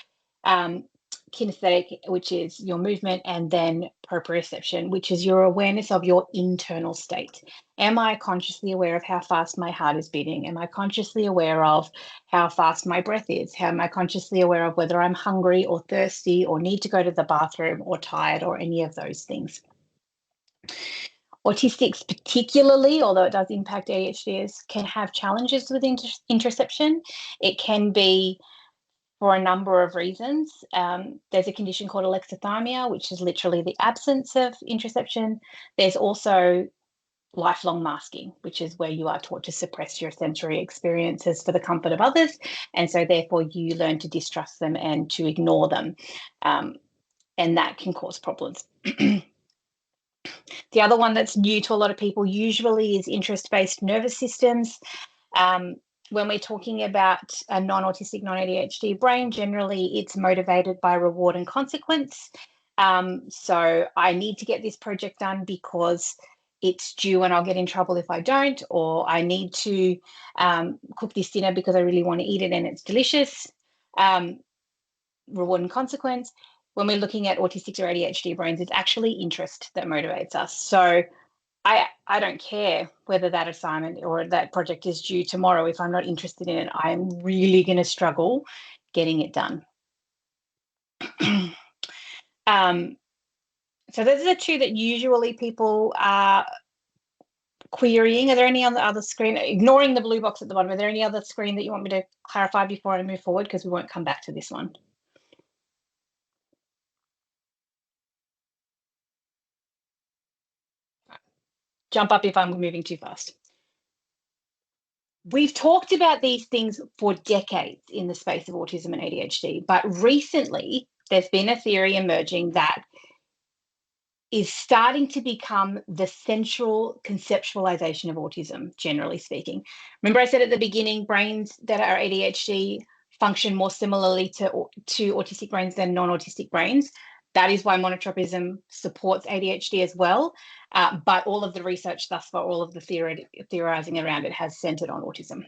B: kinesthetic, which is your movement, and then proprioception, which is your awareness of your internal state. Am I consciously aware of how fast my heart is beating? Am I consciously aware of how fast my breath is? How am I consciously aware of whether I'm hungry or thirsty or need to go to the bathroom or tired or any of those things? Autistics particularly, although it does impact ADHDers, can have challenges with interoception. It can be for a number of reasons. There's a condition called alexithymia, which is literally the absence of interoception. There's also lifelong masking, which is where you are taught to suppress your sensory experiences for the comfort of others. And so therefore you learn to distrust them and to ignore them. And that can cause problems. The other one that's new to a lot of people usually is interest-based nervous systems. When we're talking about a non-autistic, non-ADHD brain, generally it's motivated by reward and consequence. So I need to get this project done because it's due and I'll get in trouble if I don't, or I need to cook this dinner because I really want to eat it and it's delicious. Reward and consequence. When we're looking at autistic or ADHD brains, it's actually interest that motivates us. So I don't care whether that assignment or that project is due tomorrow. If I'm not interested in it, I'm really going to struggle getting it done. So those are the 2 that usually people are querying. Are there any on the other screen? Ignoring the blue box at the bottom, are there any other screen that you want me to clarify before I move forward? Because we won't come back to this one. Jump up if I'm moving too fast. We've talked about these things for decades in the space of autism and ADHD, but recently there's been a theory emerging that is starting to become the central conceptualization of autism, generally speaking. Remember I said at the beginning, brains that are ADHD function more similarly to autistic brains than non-autistic brains. That is why monotropism supports ADHD as well. But all of the research thus far, all of the theorizing around it has centered on autism.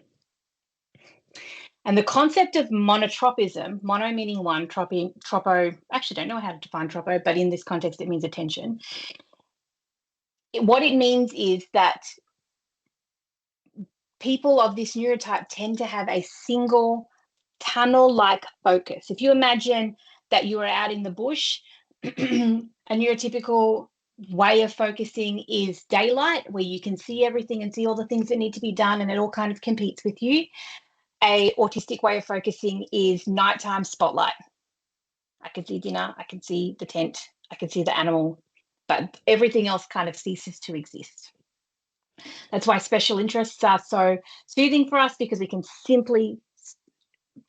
B: And the concept of monotropism, mono meaning one, tropo, actually don't know how to define tropo, but in this context, it means attention. What it means is that people of this neurotype tend to have a single tunnel-like focus. If you imagine that you are out in the bush, a neurotypical way of focusing is daylight, where you can see everything and see all the things that need to be done, and it all kind of competes with you. A autistic way of focusing is nighttime spotlight. I can see dinner, I can see the tent, I can see the animal, but everything else kind of ceases to exist. That's why special interests are so soothing for us, because we can simply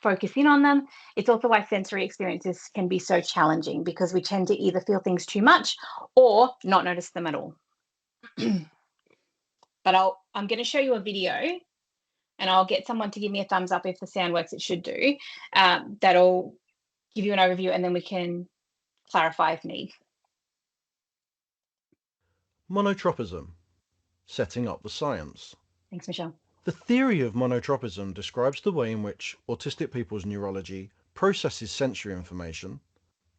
B: focus in on them. It's also why sensory experiences can be so challenging, because we tend to either feel things too much or not notice them at all. But I'm going to show you a video, and I'll get someone to give me a thumbs up if the sound works. It should do. That'll give you an overview, and then we can clarify if need.
D: Monotropism. Setting up the science.
B: Thanks, Michelle.
D: The theory of monotropism describes the way in which autistic people's neurology processes sensory information,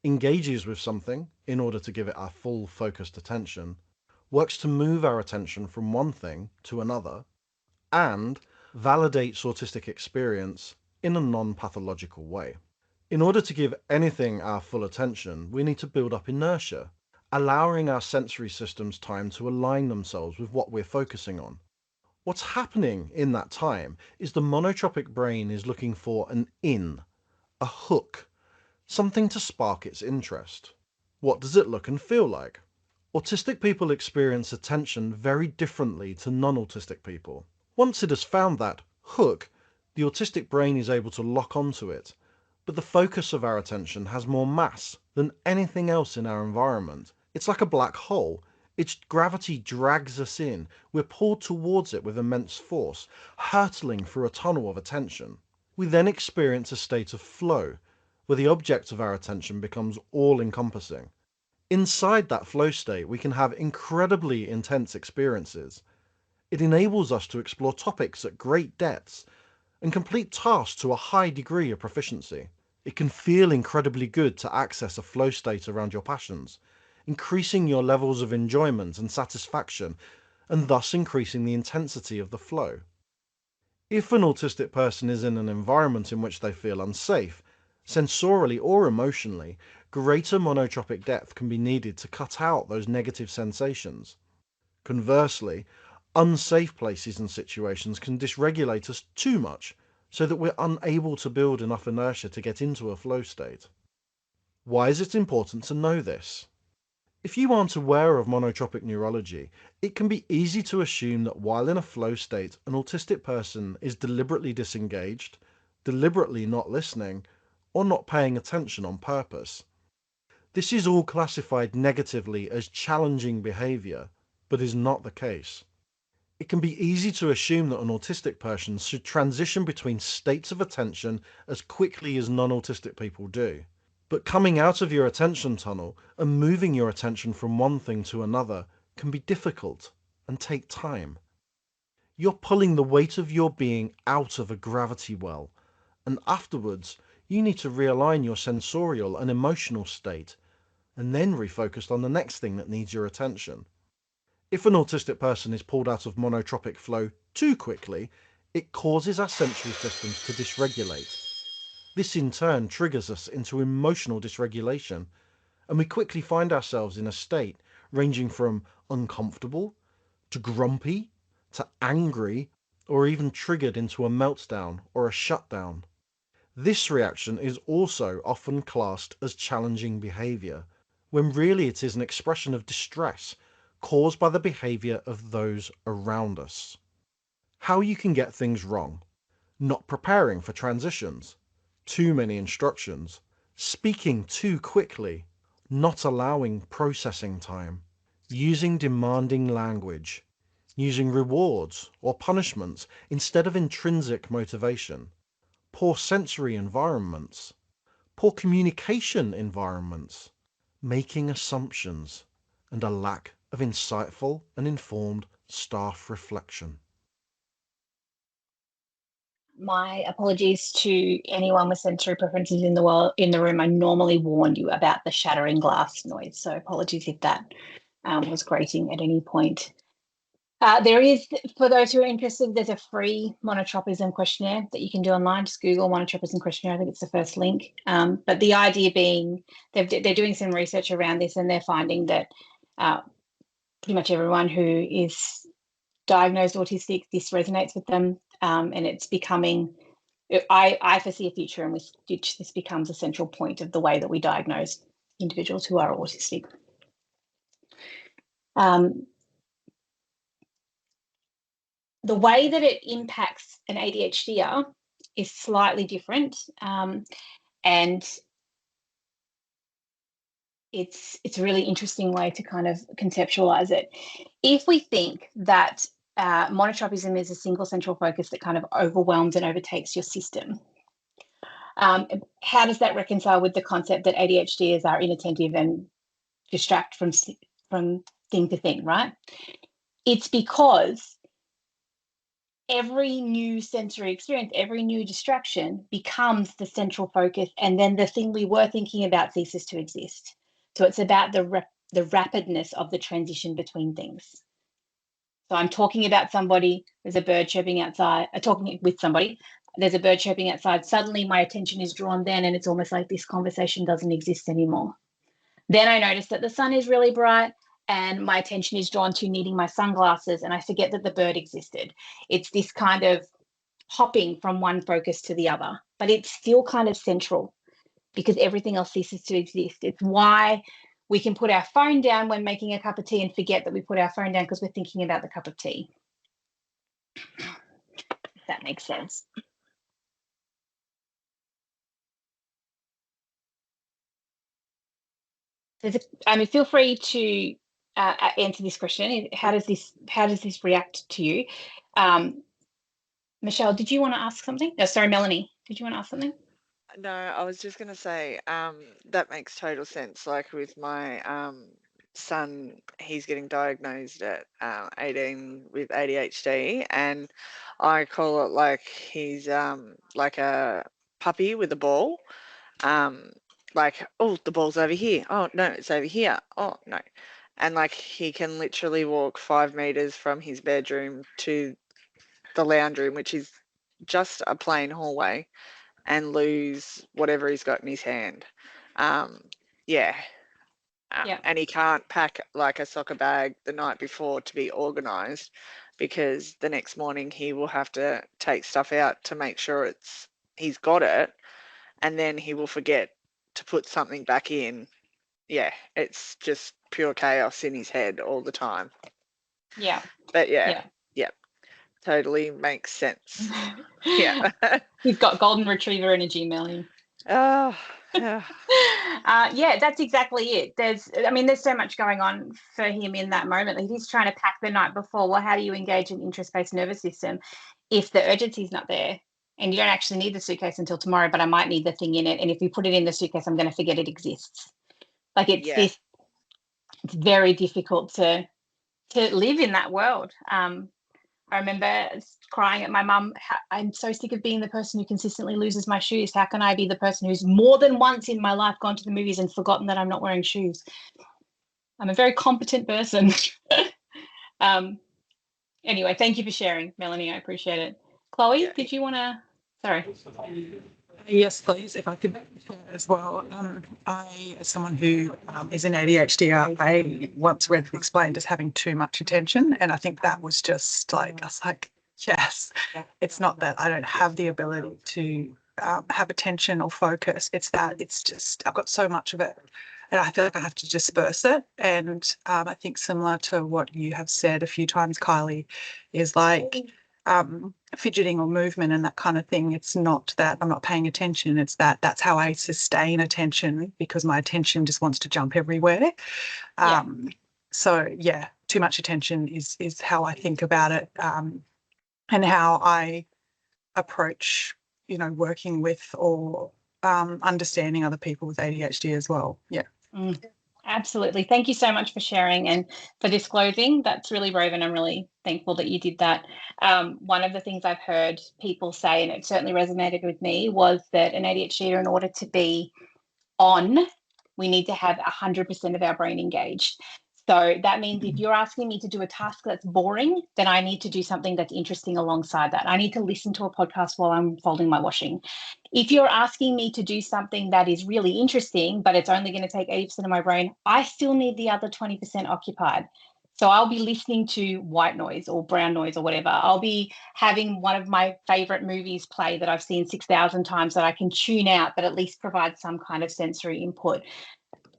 D: engages with something in order to give it our full focused attention, works to move our attention from one thing to another, and validates autistic experience in a non-pathological way. In order to give anything our full attention, we need to build up inertia, allowing our sensory systems time to align themselves with what we're focusing on. What's happening in that time is the monotropic brain is looking for an in, a hook, something to spark its interest. What does it look and feel like? Autistic people experience attention very differently to non-autistic people. Once it has found that hook, the autistic brain is able to lock onto it, but the focus of our attention has more mass than anything else in our environment. It's like a black hole. Its gravity drags us in. We're pulled towards it with immense force, hurtling through a tunnel of attention. We then experience a state of flow, where the object of our attention becomes all-encompassing. Inside that flow state, we can have incredibly intense experiences. It enables us to explore topics at great depths and complete tasks to a high degree of proficiency. It can feel incredibly good to access a flow state around your passions, increasing your levels of enjoyment and satisfaction, and thus increasing the intensity of the flow. If an autistic person is in an environment in which they feel unsafe, sensorially or emotionally, greater monotropic depth can be needed to cut out those negative sensations. Conversely, unsafe places and situations can dysregulate us too much, so that we're unable to build enough inertia to get into a flow state. Why is it important to know this? If you aren't aware of monotropic neurology, it can be easy to assume that while in a flow state, an autistic person is deliberately disengaged, deliberately not listening, or not paying attention on purpose. This is all classified negatively as challenging behavior, but is not the case. It can be easy to assume that an autistic person should transition between states of attention as quickly as non-autistic people do. But coming out of your attention tunnel and moving your attention from one thing to another can be difficult and take time. You're pulling the weight of your being out of a gravity well, and afterwards you need to realign your sensorial and emotional state, and then refocus on the next thing that needs your attention. If an autistic person is pulled out of monotropic flow too quickly, it causes our sensory systems to dysregulate. This in turn triggers us into emotional dysregulation, and we quickly find ourselves in a state ranging from uncomfortable, to grumpy, to angry, or even triggered into a meltdown or a shutdown. This reaction is also often classed as challenging behavior, when really it is an expression of distress caused by the behavior of those around us. How you can get things wrong: not preparing for transitions, too many instructions, speaking too quickly, not allowing processing time, using demanding language, using rewards or punishments instead of intrinsic motivation, poor sensory environments, poor communication environments, making assumptions, and a lack of insightful and informed staff reflection.
B: My apologies to anyone with sensory preferences in the room. I normally warn you about the shattering glass noise, so apologies if that was grating at any point. There is, for those who are interested, there's a free monotropism questionnaire that you can do online. Just Google monotropism questionnaire. I think it's the first link. But the idea being, they're doing some research around this, and they're finding that pretty much everyone who is diagnosed autistic, this resonates with them, and it's becoming. I foresee a future in which this becomes a central point of the way that we diagnose individuals who are autistic. The way that it impacts an ADHDer is slightly different, and it's a really interesting way to kind of conceptualize it. If we think that monotropism is a single central focus that kind of overwhelms and overtakes your system, how does that reconcile with the concept that ADHDers are inattentive and distract from thing to thing, right? It's because every new sensory experience, every new distraction becomes the central focus, and then the thing we were thinking about ceases to exist. So it's about the rapidness of the transition between things. So I'm talking about somebody, there's a bird chirping outside, talking with somebody, there's a bird chirping outside, suddenly my attention is drawn then, and it's almost like this conversation doesn't exist anymore. Then I notice that the sun is really bright, and my attention is drawn to needing my sunglasses, and I forget that the bird existed. It's this kind of hopping from one focus to the other, but it's still kind of central because everything else ceases to exist. It's why we can put our phone down when making a cup of tea and forget that we put our phone down because we're thinking about the cup of tea. if that makes sense. Feel free to answer this question. How does this react to you? Michelle, did you want to ask something? No, sorry, Melanie, did you want to ask something?
E: No, I was just going to say that makes total sense. Like with my son, he's getting diagnosed at 18 with ADHD, and I call it like he's like a puppy with a ball. Like, oh, the ball's over here. Oh, no, it's over here. Oh, no. And like he can literally walk 5 meters from his bedroom to the lounge room, which is just a plain hallway, and lose whatever he's got in his hand. Yeah.
B: Yeah.
E: And he can't pack like a soccer bag the night before to be organised, because the next morning he will have to take stuff out to make sure he's got it, and then he will forget to put something back in. Yeah, it's just pure chaos in his head all the time.
B: Yeah.
E: But yeah. Totally makes sense. Yeah.
B: You've got golden retriever energy, Melanie.
E: Oh, yeah.
B: Yeah, that's exactly it. There's so much going on for him in that moment. Like he's trying to pack the night before. Well, how do you engage an interest-based nervous system if the urgency is not there? And you don't actually need the suitcase until tomorrow, but I might need the thing in it. And if we put it in the suitcase, I'm going to forget it exists. Like it's very difficult to live in that world. I remember crying at my mum, I'm so sick of being the person who consistently loses my shoes. How can I be the person who's more than once in my life gone to the movies and forgotten that I'm not wearing shoes? I'm a very competent person. Anyway, thank you for sharing, Melanie. I appreciate it. Chloe, did you want to? Sorry.
F: Yes, please, if I could share as well. I, as someone who is an ADHD, I once read it explained as having too much attention, and I think that was just like, I was like, yes, it's not that I don't have the ability to have attention or focus. It's that it's just I've got so much of it, and I feel like I have to disperse it. And I think similar to what you have said a few times, Kylie, is like fidgeting or movement and that kind of thing. It's not that I'm not paying attention. It's that's how I sustain attention, because my attention just wants to jump everywhere. So yeah, too much attention is how I think about it, and how I approach, working with or understanding other people with ADHD as well. Yeah.
B: Absolutely. Thank you so much for sharing and for disclosing. That's really brave, and I'm really thankful that you did that. One of the things I've heard people say, and it certainly resonated with me, was that an ADHD, in order to be on, we need to have 100% of our brain engaged. So that means if you're asking me to do a task that's boring, then I need to do something that's interesting alongside that. I need to listen to a podcast while I'm folding my washing. If you're asking me to do something that is really interesting, but it's only going to take 80% of my brain, I still need the other 20% occupied. So I'll be listening to white noise or brown noise or whatever. I'll be having one of my favorite movies play that I've seen 6,000 times that I can tune out, but at least provide some kind of sensory input.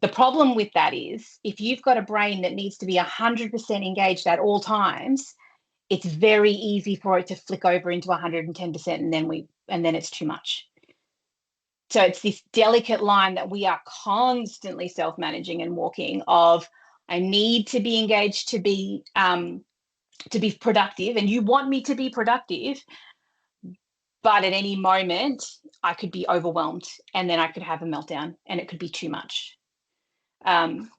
B: The problem with that is if you've got a brain that needs to be 100% engaged at all times, it's very easy for it to flick over into 110%, and then it's too much. So it's this delicate line that we are constantly self-managing and walking of, I need to be engaged to be productive, and you want me to be productive, but at any moment I could be overwhelmed, and then I could have a meltdown, and it could be too much. And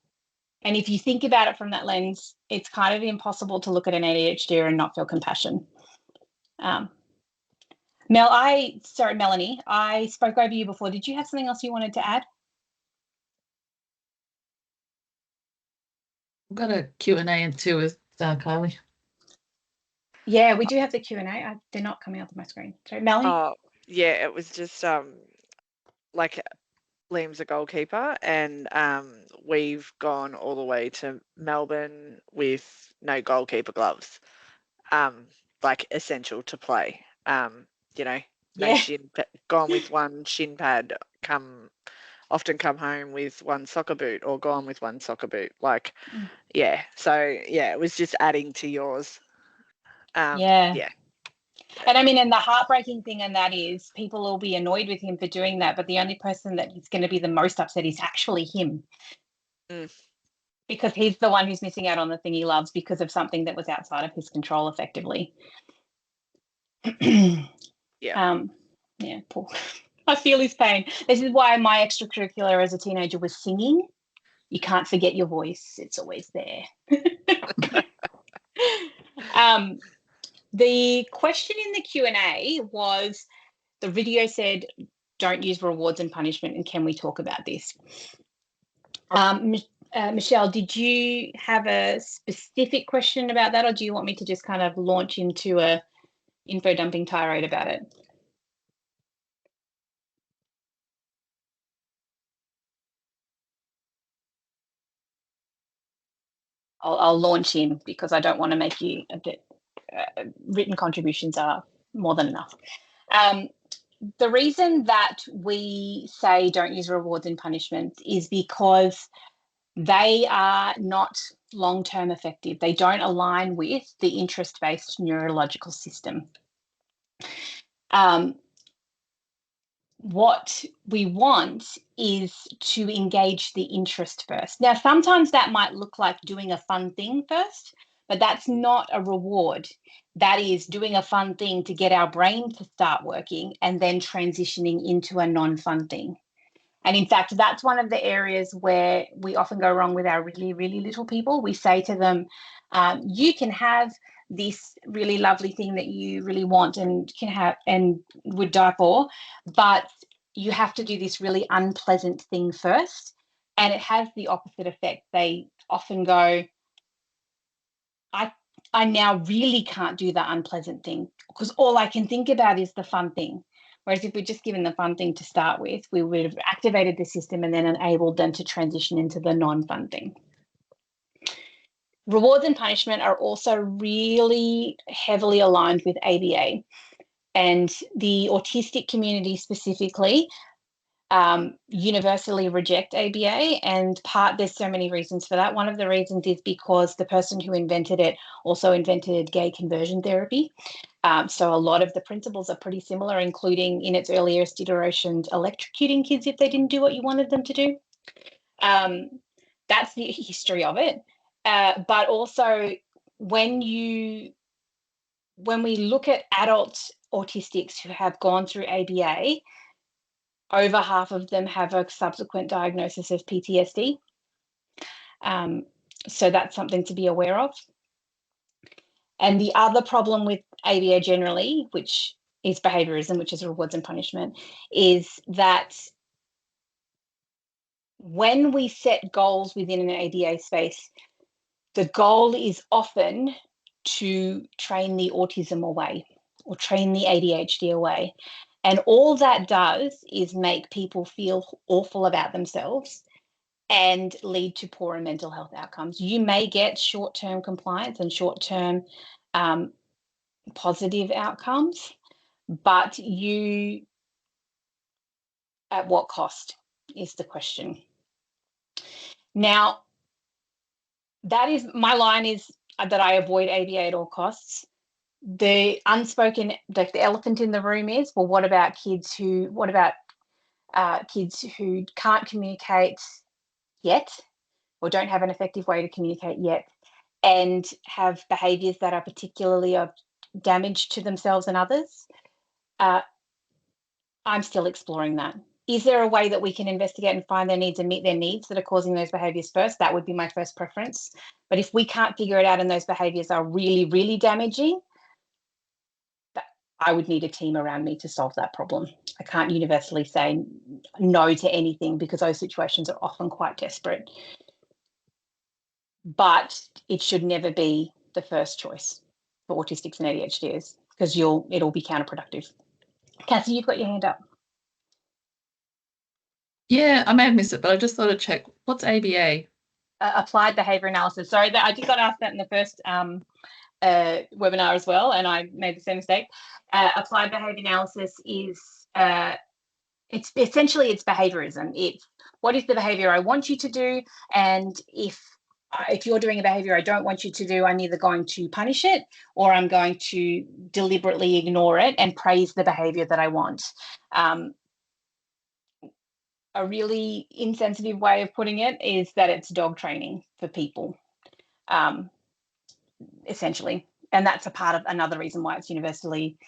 B: if you think about it from that lens, it's kind of impossible to look at an ADHD and not feel compassion. Melanie, I spoke over you before. Did you have something else you wanted to add?
A: I've got a Q&A too with Kylie.
B: Yeah, we do have the Q&A. They're not coming up on my screen. Sorry, Melanie?
E: Oh, yeah, it was just like Liam's a goalkeeper, and we've gone all the way to Melbourne with no goalkeeper gloves, like essential to play. No shin, gone with one shin pad, often come home with one soccer boot, or gone with one soccer boot. Like, yeah. So yeah, it was just adding to yours.
B: Yeah. And I mean, and the heartbreaking thing in that is people will be annoyed with him for doing that, but the only person that is going to be the most upset is actually him. Because he's the one who's missing out on the thing he loves because of something that was outside of his control, effectively.
E: Yeah.
B: Yeah, Paul. I feel his pain. This is why my extracurricular as a teenager was singing. You can't forget your voice. It's always there. The question in the Q&A was, the video said, don't use rewards and punishment, and can we talk about this? Michelle, did you have a specific question about that, or do you want me to just kind of launch into a info dumping tirade about it? I'll launch in because I don't want to make you a bit. Written contributions are more than enough. The reason that we say don't use rewards and punishments is because they are not long-term effective. They don't align with the interest-based neurological system. What we want is to engage the interest first. Now, sometimes that might look like doing a fun thing first, but that's not a reward. That is doing a fun thing to get our brain to start working and then transitioning into a non-fun thing. And in fact, that's one of the areas where we often go wrong with our really, really little people. We say to them, you can have this really lovely thing that you really want and can have and would die for, but you have to do this really unpleasant thing first. And it has the opposite effect. They often go, I now really can't do that unpleasant thing because all I can think about is the fun thing. Whereas if we're just given the fun thing to start with, we would have activated the system and then enabled them to transition into the non-fun thing. Rewards and punishment are also really heavily aligned with ABA, and the autistic community specifically universally reject ABA, and there's so many reasons for that. One of the reasons is because the person who invented it also invented gay conversion therapy. So a lot of the principles are pretty similar, including in its earliest iterations, electrocuting kids if they didn't do what you wanted them to do. That's the history of it. But also when we look at adult autistics who have gone through ABA, over half of them have a subsequent diagnosis of PTSD. So that's something to be aware of. And the other problem with ABA generally, which is behaviorism, which is rewards and punishment, is that when we set goals within an ABA space, the goal is often to train the autism away or train the ADHD away. And all that does is make people feel awful about themselves and lead to poorer mental health outcomes. You may get short-term compliance and short-term positive outcomes, but at what cost is the question. Now, that is my line, is that I avoid ABA at all costs. The unspoken, the elephant in the room is, well, what about kids who can't communicate yet or don't have an effective way to communicate yet and have behaviours that are particularly of damage to themselves and others? I'm still exploring that. Is there a way that we can investigate and find their needs and meet their needs that are causing those behaviours first? That would be my first preference. But if we can't figure it out and those behaviours are really, really damaging, I would need a team around me to solve that problem. I can't universally say no to anything because those situations are often quite desperate. But it should never be the first choice for autistics and ADHDs because it'll be counterproductive. Cassie, you've got your hand up.
A: Yeah, I may have missed it, but I just thought I'd check. What's ABA?
B: Applied behaviour analysis. Sorry, I just got asked that in the first webinar as well, and I made the same mistake. Applied behaviour analysis is it's behaviorism. It's what is the behaviour I want you to do, and if if you're doing a behavior I don't want you to do, I'm either going to punish it or I'm going to deliberately ignore it and praise the behavior that I want. A really insensitive way of putting it is that it's dog training for people, essentially. And that's a part of another reason why it's universally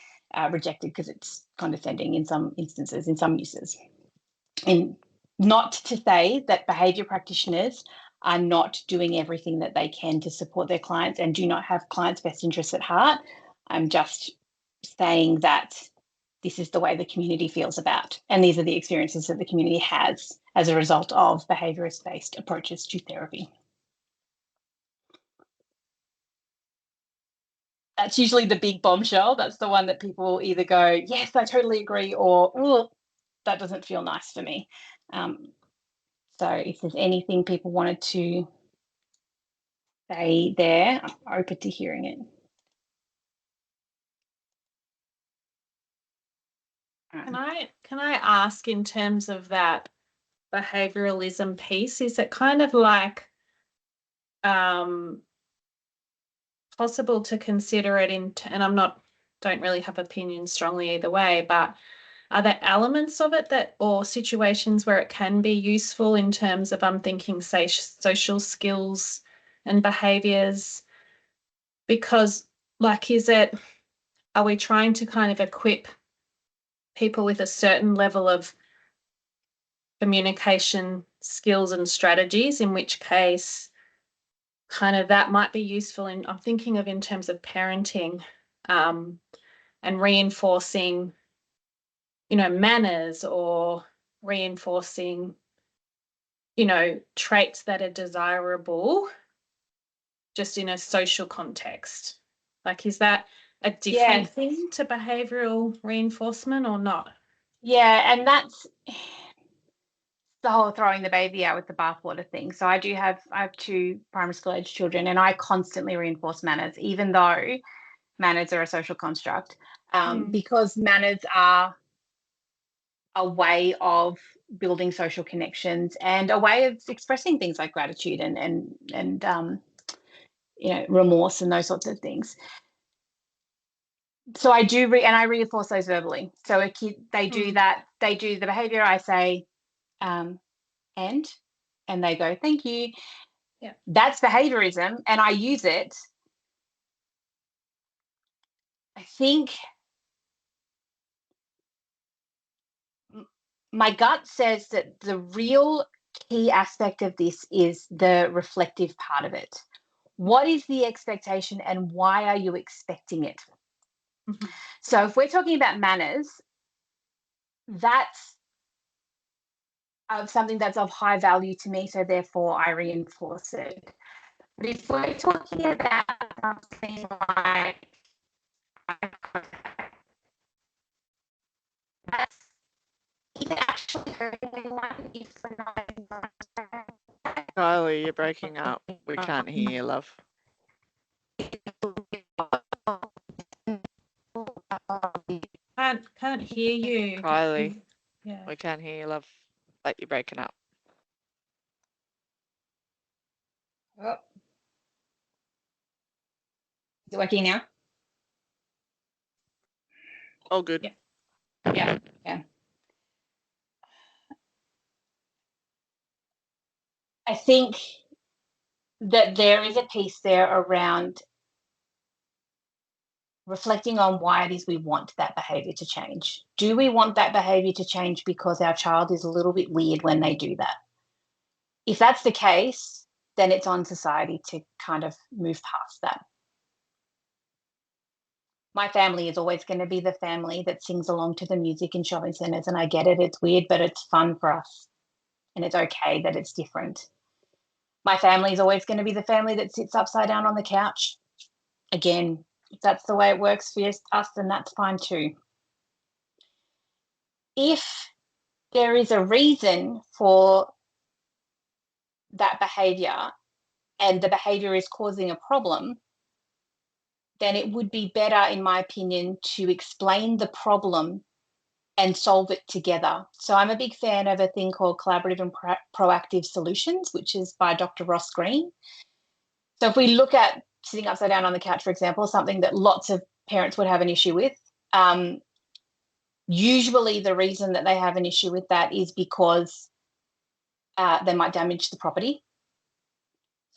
B: rejected, because it's condescending in some instances, in some uses. And not to say that behavior practitioners are not doing everything that they can to support their clients and do not have clients' best interests at heart. I'm just saying that this is the way the community feels about, and these are the experiences that the community has as a result of behaviourist-based approaches to therapy. That's usually the big bombshell. That's the one that people either go, yes, I totally agree, or, oh, that doesn't feel nice for me. So if there's anything people wanted to say there, I'm open to hearing it.
C: Can I ask, in terms of that behavioralism piece, is it kind of like possible to consider it and don't really have opinions strongly either way, but are there elements of it that, or situations where it can be useful in terms of, I'm thinking, say, social skills and behaviors? Because, like, are we trying to kind of equip people with a certain level of communication skills and strategies, in which case kind of that might be useful I'm thinking of in terms of parenting, and reinforcing, manners, or reinforcing, traits that are desirable just in a social context. Like, is that a different thing to behavioral reinforcement or not?
B: Yeah, and that's the whole throwing the baby out with the bathwater thing. So I have 2 primary school age children, and I constantly reinforce manners, even though manners are a social construct, because manners are a way of building social connections and a way of expressing things like gratitude and remorse and those sorts of things. So I do, and I reinforce those verbally. So a kid, they do that, they do the behavior, I say, and they go, thank you.
C: Yeah.
B: That's behaviorism, and I use it. I think my gut says that the real key aspect of this is the reflective part of it. What is the expectation and why are you expecting it? Mm-hmm. So if we're talking about manners, that's something that's of high value to me, so therefore I reinforce it. But if we're talking about something like that's either actually hurting anyone if we're not.
E: Kylie, you're breaking up. We can't hear you, love.
C: Can't hear you.
E: Kylie,
C: yeah.
E: We can't hear you, love. Like, you're breaking up.
B: Oh. Is it working now?
E: All good.
B: Yeah. I think that there is a piece there around reflecting on why it is we want that behavior to change. Do we want that behavior to change because our child is a little bit weird when they do that? If that's the case, then it's on society to kind of move past that. My family is always going to be the family that sings along to the music in shopping centres, and I get it, it's weird, but it's fun for us, and it's okay that it's different. My family is always going to be the family that sits upside down on the couch. Again, if that's the way it works for us, then that's fine too. If there is a reason for that behavior and the behavior is causing a problem, then it would be better, in my opinion, to explain the problem and solve it together. So I'm a big fan of a thing called collaborative and proactive solutions, which is by Dr. Ross Green. So if we look at sitting upside down on the couch, for example, something that lots of parents would have an issue with, usually the reason that they have an issue with that is because they might damage the property.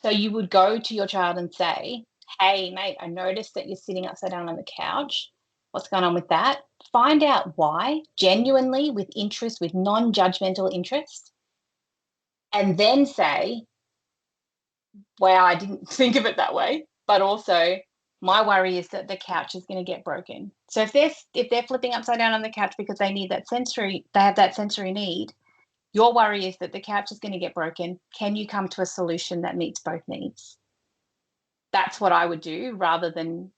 B: So you would go to your child and say, hey, mate, I noticed that you're sitting upside down on the couch. What's going on with that? Find out why, genuinely, with interest, with non-judgmental interest, and then say, wow, I didn't think of it that way, but also my worry is that the couch is going to get broken. So if they're flipping upside down on the couch because they have that sensory need, your worry is that the couch is going to get broken. Can you come to a solution that meets both needs? That's what I would do rather than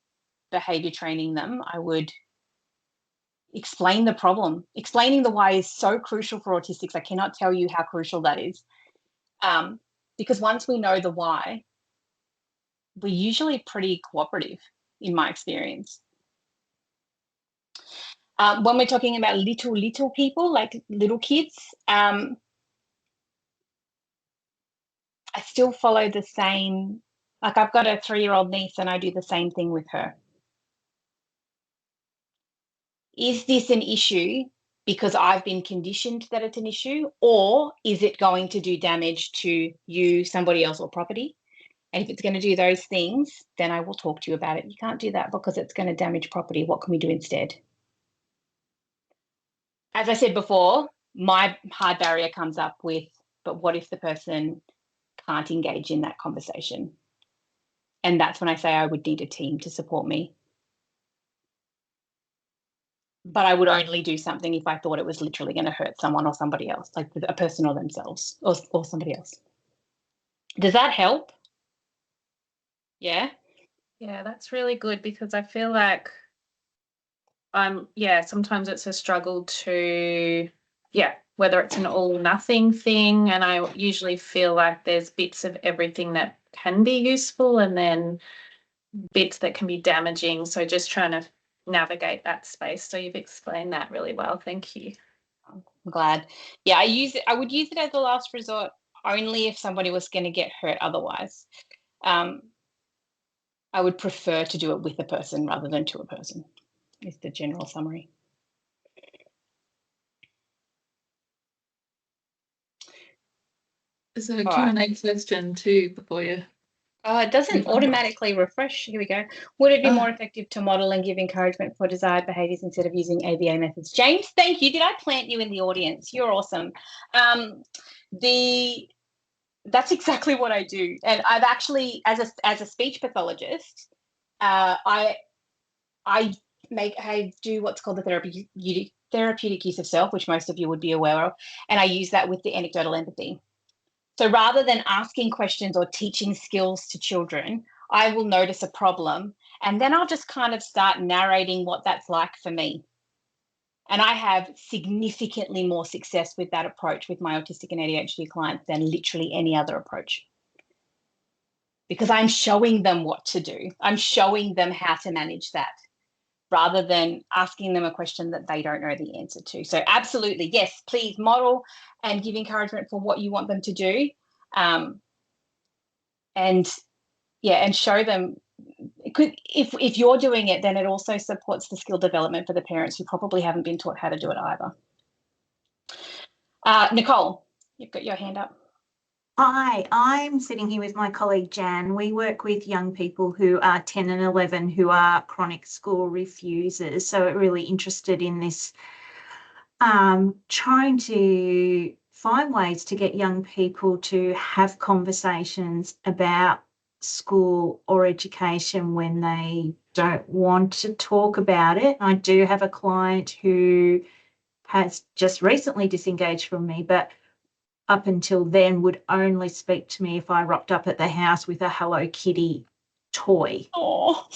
B: behavior training them. I would explain the problem. Explaining the why is so crucial for autistics. I cannot tell you how crucial that is. Because once we know the why, we're usually pretty cooperative, in my experience. When we're talking about little people, like little kids, I still follow the same, like I've got a 3-year-old niece and I do the same thing with her. Is this an issue because I've been conditioned that it's an issue, or is it going to do damage to you, somebody else, or property? And if it's going to do those things, then I will talk to you about it. You can't do that because it's going to damage property. What can we do instead? As I said before, my hard barrier comes up with, but what if the person can't engage in that conversation? And that's when I say I would need a team to support me. But I would only do something if I thought it was literally going to hurt someone or somebody else, like a person or themselves or somebody else. Does that help? Yeah?
C: Yeah, that's really good, because I feel like sometimes it's a struggle to, whether it's an all nothing thing, and I usually feel like there's bits of everything that can be useful and then bits that can be damaging. So just trying to navigate that space. So you've explained that really well. Thank you.
B: I'm glad. Yeah, I would use it as a last resort only if somebody was going to get hurt otherwise. I would prefer to do it with a person rather than to a person, is the general summary.
A: There's a Q&A question too before you.
B: It doesn't automatically refresh. Here we go. Would it be more effective to model and give encouragement for desired behaviours instead of using ABA methods? James, thank you. Did I plant you in the audience? You're awesome. That's exactly what I do. And I've actually, as a speech pathologist, I do what's called the therapeutic use of self, which most of you would be aware of, and I use that with the anecdotal empathy. So rather than asking questions or teaching skills to children, I will notice a problem and then I'll just kind of start narrating what that's like for me. And I have significantly more success with that approach with my autistic and ADHD clients than literally any other approach. Because I'm showing them what to do. I'm showing them how to manage that, rather than asking them a question that they don't know the answer to. So absolutely, yes, please model and give encouragement for what you want them to do. And show them. If you're doing it, then it also supports the skill development for the parents who probably haven't been taught how to do it either. Nicole, you've got your hand up.
G: Hi, I'm sitting here with my colleague Jan. We work with young people who are 10 and 11 who are chronic school refusers. So we're really interested in this, trying to find ways to get young people to have conversations about school or education when they don't want to talk about it. I do have a client who has just recently disengaged from me, but up until then would only speak to me if I rocked up at the house with a Hello Kitty toy.
B: Oh,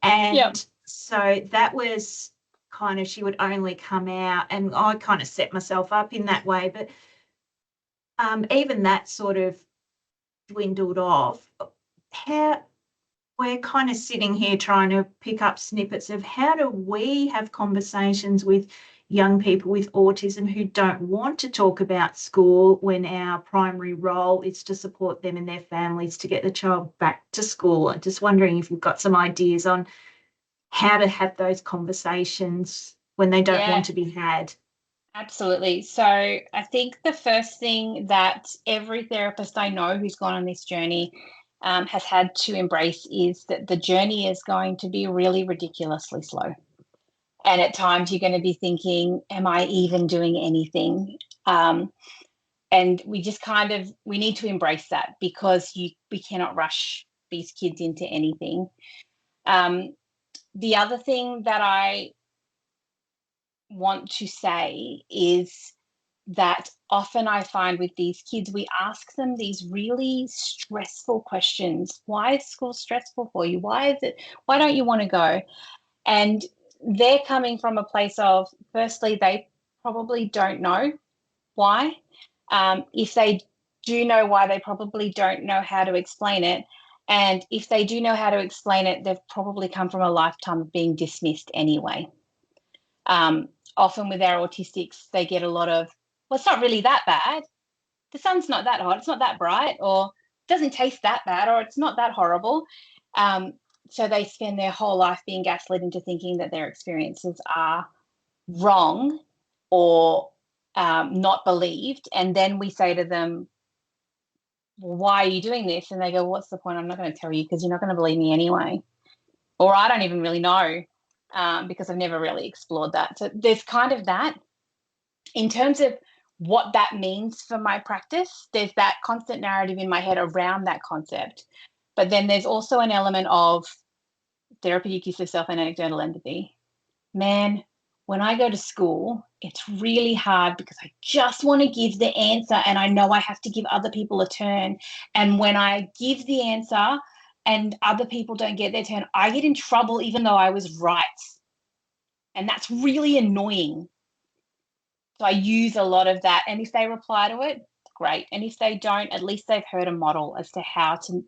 G: and so that was kind of, she would only come out, and I kind of set myself up in that way. But even that sort of dwindled off. We're kind of sitting here trying to pick up snippets of how do we have conversations with young people with autism who don't want to talk about school when our primary role is to support them and their families to get the child back to school. I'm just wondering if you've got some ideas on how to have those conversations when they don't want to be had.
B: Absolutely. So I think the first thing that every therapist I know who's gone on this journey has had to embrace is that the journey is going to be really ridiculously slow. And at times you're going to be thinking, am I even doing anything? And we just we need to embrace that, because we cannot rush these kids into anything. The other thing that I want to say is that often I find with these kids, we ask them these really stressful questions. Why is school stressful for you? Why don't you want to go? And they're coming from a place of, firstly, they probably don't know why. If they do know why, they probably don't know how to explain it. And if they do know how to explain it, they've probably come from a lifetime of being dismissed anyway. Often with our autistics, they get a lot of, well, it's not really that bad. The sun's not that hot. It's not that bright, or it doesn't taste that bad, or it's not that horrible. So they spend their whole life being gaslit into thinking that their experiences are wrong or not believed. And then we say to them, well, why are you doing this? And they go, what's the point? I'm not going to tell you because you're not going to believe me anyway. Or I don't even really know because I've never really explored that. So there's kind of that. In terms of what that means for my practice, there's that constant narrative in my head around that concept. But then there's also an element of therapeutic use of self and anecdotal empathy. Man, when I go to school, it's really hard because I just want to give the answer and I know I have to give other people a turn. And when I give the answer and other people don't get their turn, I get in trouble even though I was right. And that's really annoying. So I use a lot of that. And if they reply to it, great. And if they don't, at least they've heard a model as to how to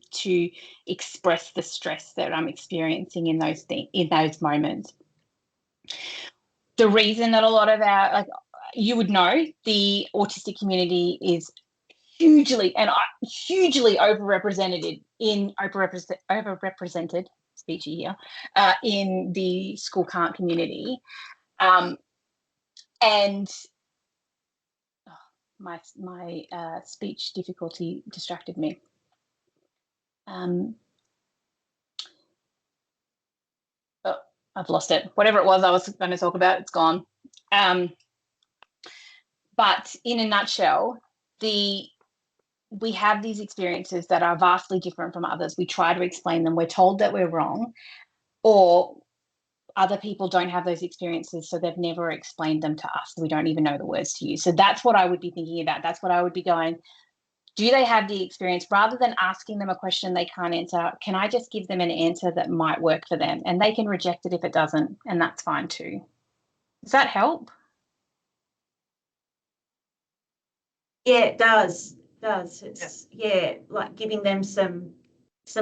B: express the stress that I'm experiencing in those moments. The reason that a lot of our, like you would know, the autistic community is hugely overrepresented speechy here in the school can't community, and my speech difficulty distracted me. I've lost it. Whatever it was I was going to talk about, it's gone. But in a nutshell, we have these experiences that are vastly different from others. We try to explain them. We're told that we're wrong, or other people don't have those experiences, so they've never explained them to us. We don't even know the words to use. So that's what I would be thinking about. That's what I would be going, do they have the experience? Rather than asking them a question they can't answer, can I just give them an answer that might work for them? And they can reject it if it doesn't, and that's fine too. Does that help?
G: Yeah, it does. It's like giving them some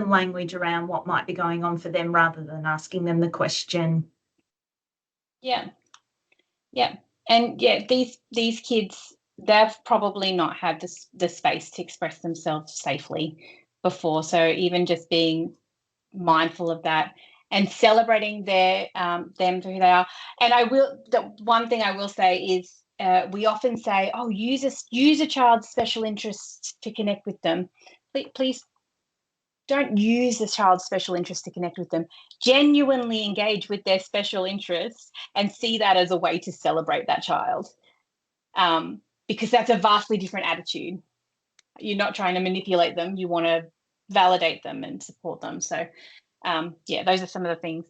G: language around what might be going on for them rather than asking them the question.
B: Yeah. And these kids, they've probably not had the space to express themselves safely before. So even just being mindful of that and celebrating them for who they are. And the one thing I will say is we often say, oh, use a child's special interests to connect with them. Please don't use the child's special interest to connect with them. Genuinely engage with their special interests and see that as a way to celebrate that child, because that's a vastly different attitude. You're not trying to manipulate them. You want to validate them and support them. So, those are some of the things.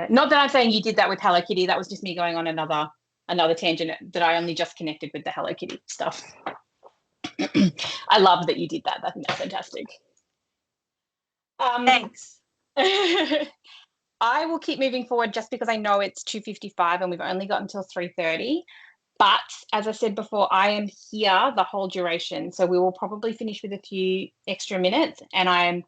B: Not that I'm saying you did that with Hello Kitty. That was just me going on another tangent that I only just connected with the Hello Kitty stuff. I love that you did that. I think that's fantastic.
G: Thanks.
B: I will keep moving forward just because I know it's 2:55 and we've only got until 3:30. But as I said before, I am here the whole duration. So we will probably finish with a few extra minutes, and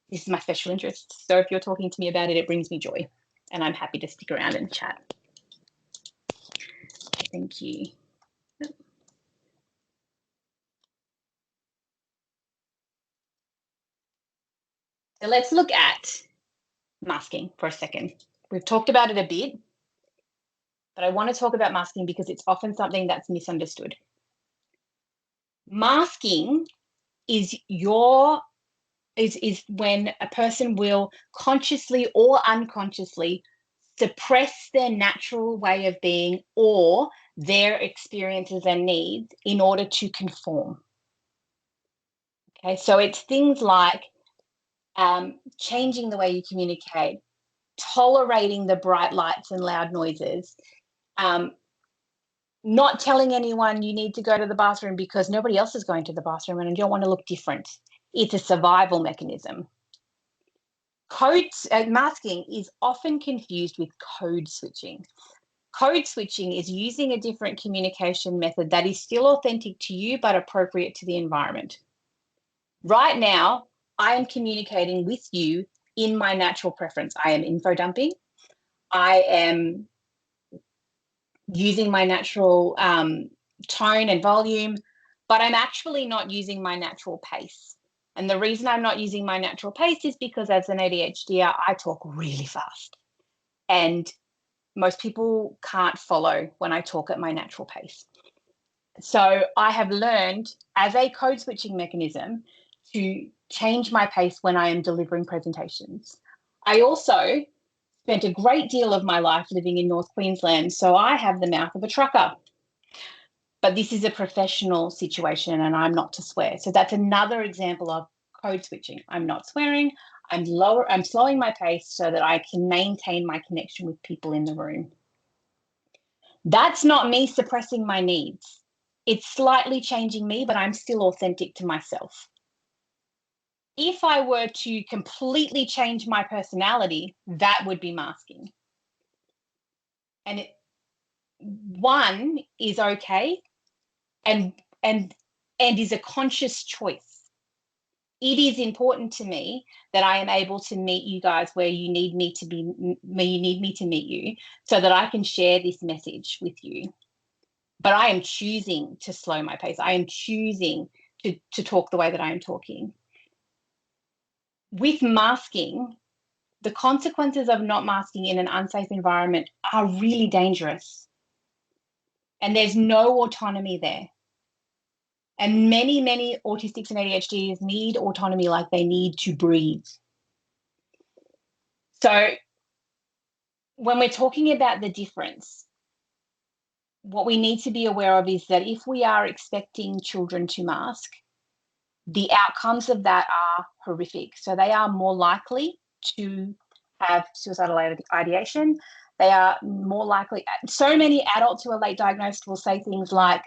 B: this is my special interest. So if you're talking to me about it, it brings me joy, and I'm happy to stick around and chat. Thank you. So let's look at masking for a second. We've talked about it a bit, but I want to talk about masking because it's often something that's misunderstood. Masking is when a person will consciously or unconsciously suppress their natural way of being or their experiences and needs in order to conform. Okay, so it's things like changing the way you communicate, tolerating the bright lights and loud noises, not telling anyone you need to go to the bathroom because nobody else is going to the bathroom and you don't want to look different. It's a survival mechanism. Masking is often confused with code switching. Code switching is using a different communication method that is still authentic to you but appropriate to the environment. Right now, I am communicating with you in my natural preference. I am info dumping. I am using my natural tone and volume, but I'm actually not using my natural pace. And the reason I'm not using my natural pace is because as an ADHDer, I talk really fast. And most people can't follow when I talk at my natural pace. So I have learned as a code switching mechanism to change my pace when I am delivering presentations. I also spent a great deal of my life living in North Queensland, so I have the mouth of a trucker. But this is a professional situation and I'm not to swear. So that's another example of code switching. I'm not swearing, I'm slowing my pace so that I can maintain my connection with people in the room. That's not me suppressing my needs. It's slightly changing me, but I'm still authentic to myself. If I were to completely change my personality, that would be masking. And one is okay and is a conscious choice. It is important to me that I am able to meet you guys where you need me to meet you so that I can share this message with you. But I am choosing to slow my pace. I am choosing to talk the way that I am talking. With masking, the consequences of not masking in an unsafe environment are really dangerous. And there's no autonomy there. And many, many autistics and ADHDs need autonomy like they need to breathe. So when we're talking about the difference, what we need to be aware of is that if we are expecting children to mask, the outcomes of that are horrific. So they are more likely to have suicidal ideation. They are more likely, so many adults who are late diagnosed will say things like,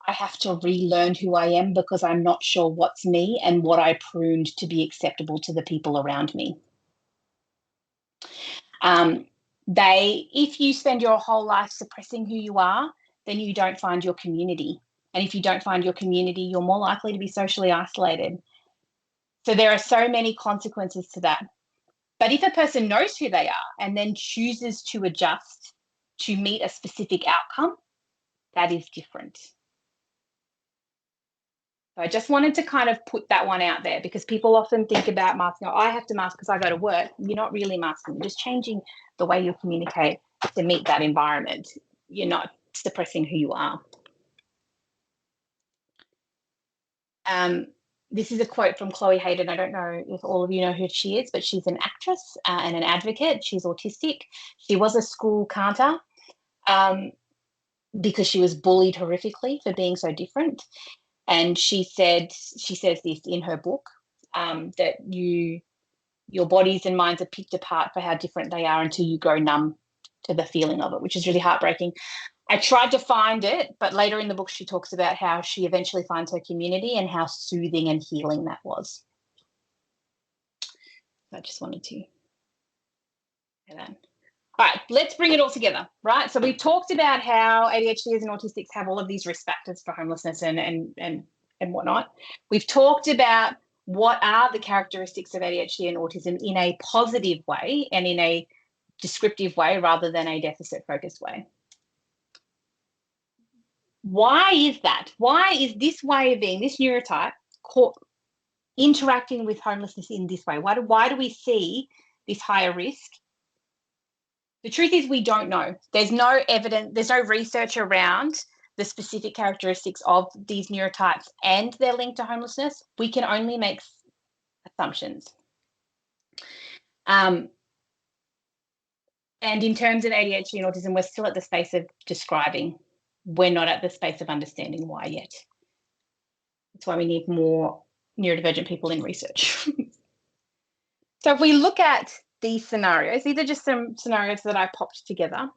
B: I have to relearn who I am because I'm not sure what's me and what I pruned to be acceptable to the people around me. If you spend your whole life suppressing who you are, then you don't find your community. And if you don't find your community, you're more likely to be socially isolated. So there are so many consequences to that. But if a person knows who they are and then chooses to adjust to meet a specific outcome, that is different. So I just wanted to kind of put that one out there because people often think about masking. Oh, I have to mask because I go to work. You're not really masking. You're just changing the way you communicate to meet that environment. You're not suppressing who you are. This is a quote from Chloe Hayden. I don't know if all of you know who she is, but she's an actress and an advocate. She's autistic. She was a school canter because she was bullied horrifically for being so different. And she says this in her book, that your bodies and minds are picked apart for how different they are until you grow numb to the feeling of it, which is really heartbreaking. I tried to find it, but later in the book, she talks about how she eventually finds her community and how soothing and healing that was. I just wanted to say that. All right, let's bring it all together, right? So we've talked about how ADHDers and autistics have all of these risk factors for homelessness and whatnot. We've talked about what are the characteristics of ADHD and autism in a positive way and in a descriptive way rather than a deficit-focused way. Why is that? Why is this way of being, this neurotype, interacting with homelessness in this way? Why do we see this higher risk? The truth is we don't know. There's no evidence, there's no research around the specific characteristics of these neurotypes and their link to homelessness. We can only make assumptions. And in terms of ADHD and autism, we're still at the space of describing. We're not at the space of understanding why yet. That's why we need more neurodivergent people in research. So if we look at these scenarios, these are just some scenarios that I popped together.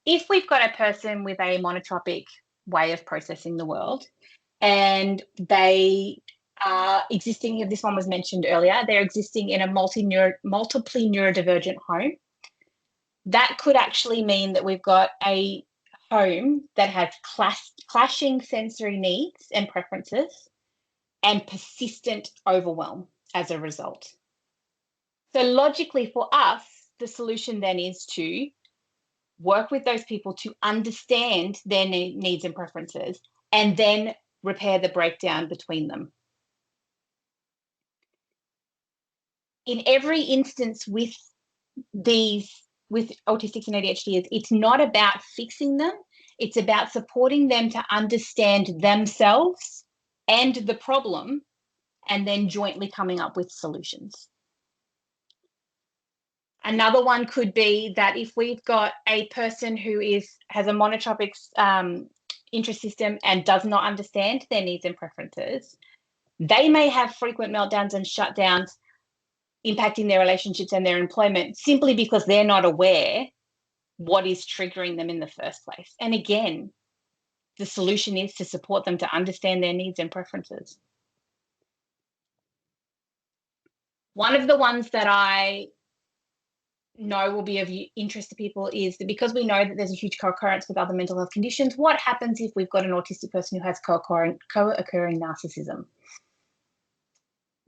B: If we've got a person with a monotropic way of processing the world, and they are existing, this one was mentioned earlier, they're existing in a multiply neurodivergent home, that could actually mean that we've got a home that has clashing sensory needs and preferences and persistent overwhelm as a result. So logically for us, the solution then is to work with those people to understand their needs and preferences and then repair the breakdown between them. In every instance with autistics and ADHD, it's not about fixing them. It's about supporting them to understand themselves and the problem, and then jointly coming up with solutions. Another one could be that if we've got a person who has a monotropic interest system and does not understand their needs and preferences, they may have frequent meltdowns and shutdowns impacting their relationships and their employment simply because they're not aware what is triggering them in the first place. And again, the solution is to support them to understand their needs and preferences. One of the ones that I know will be of interest to people is that because we know that there's a huge co-occurrence with other mental health conditions, what happens if we've got an autistic person who has co-occurring narcissism?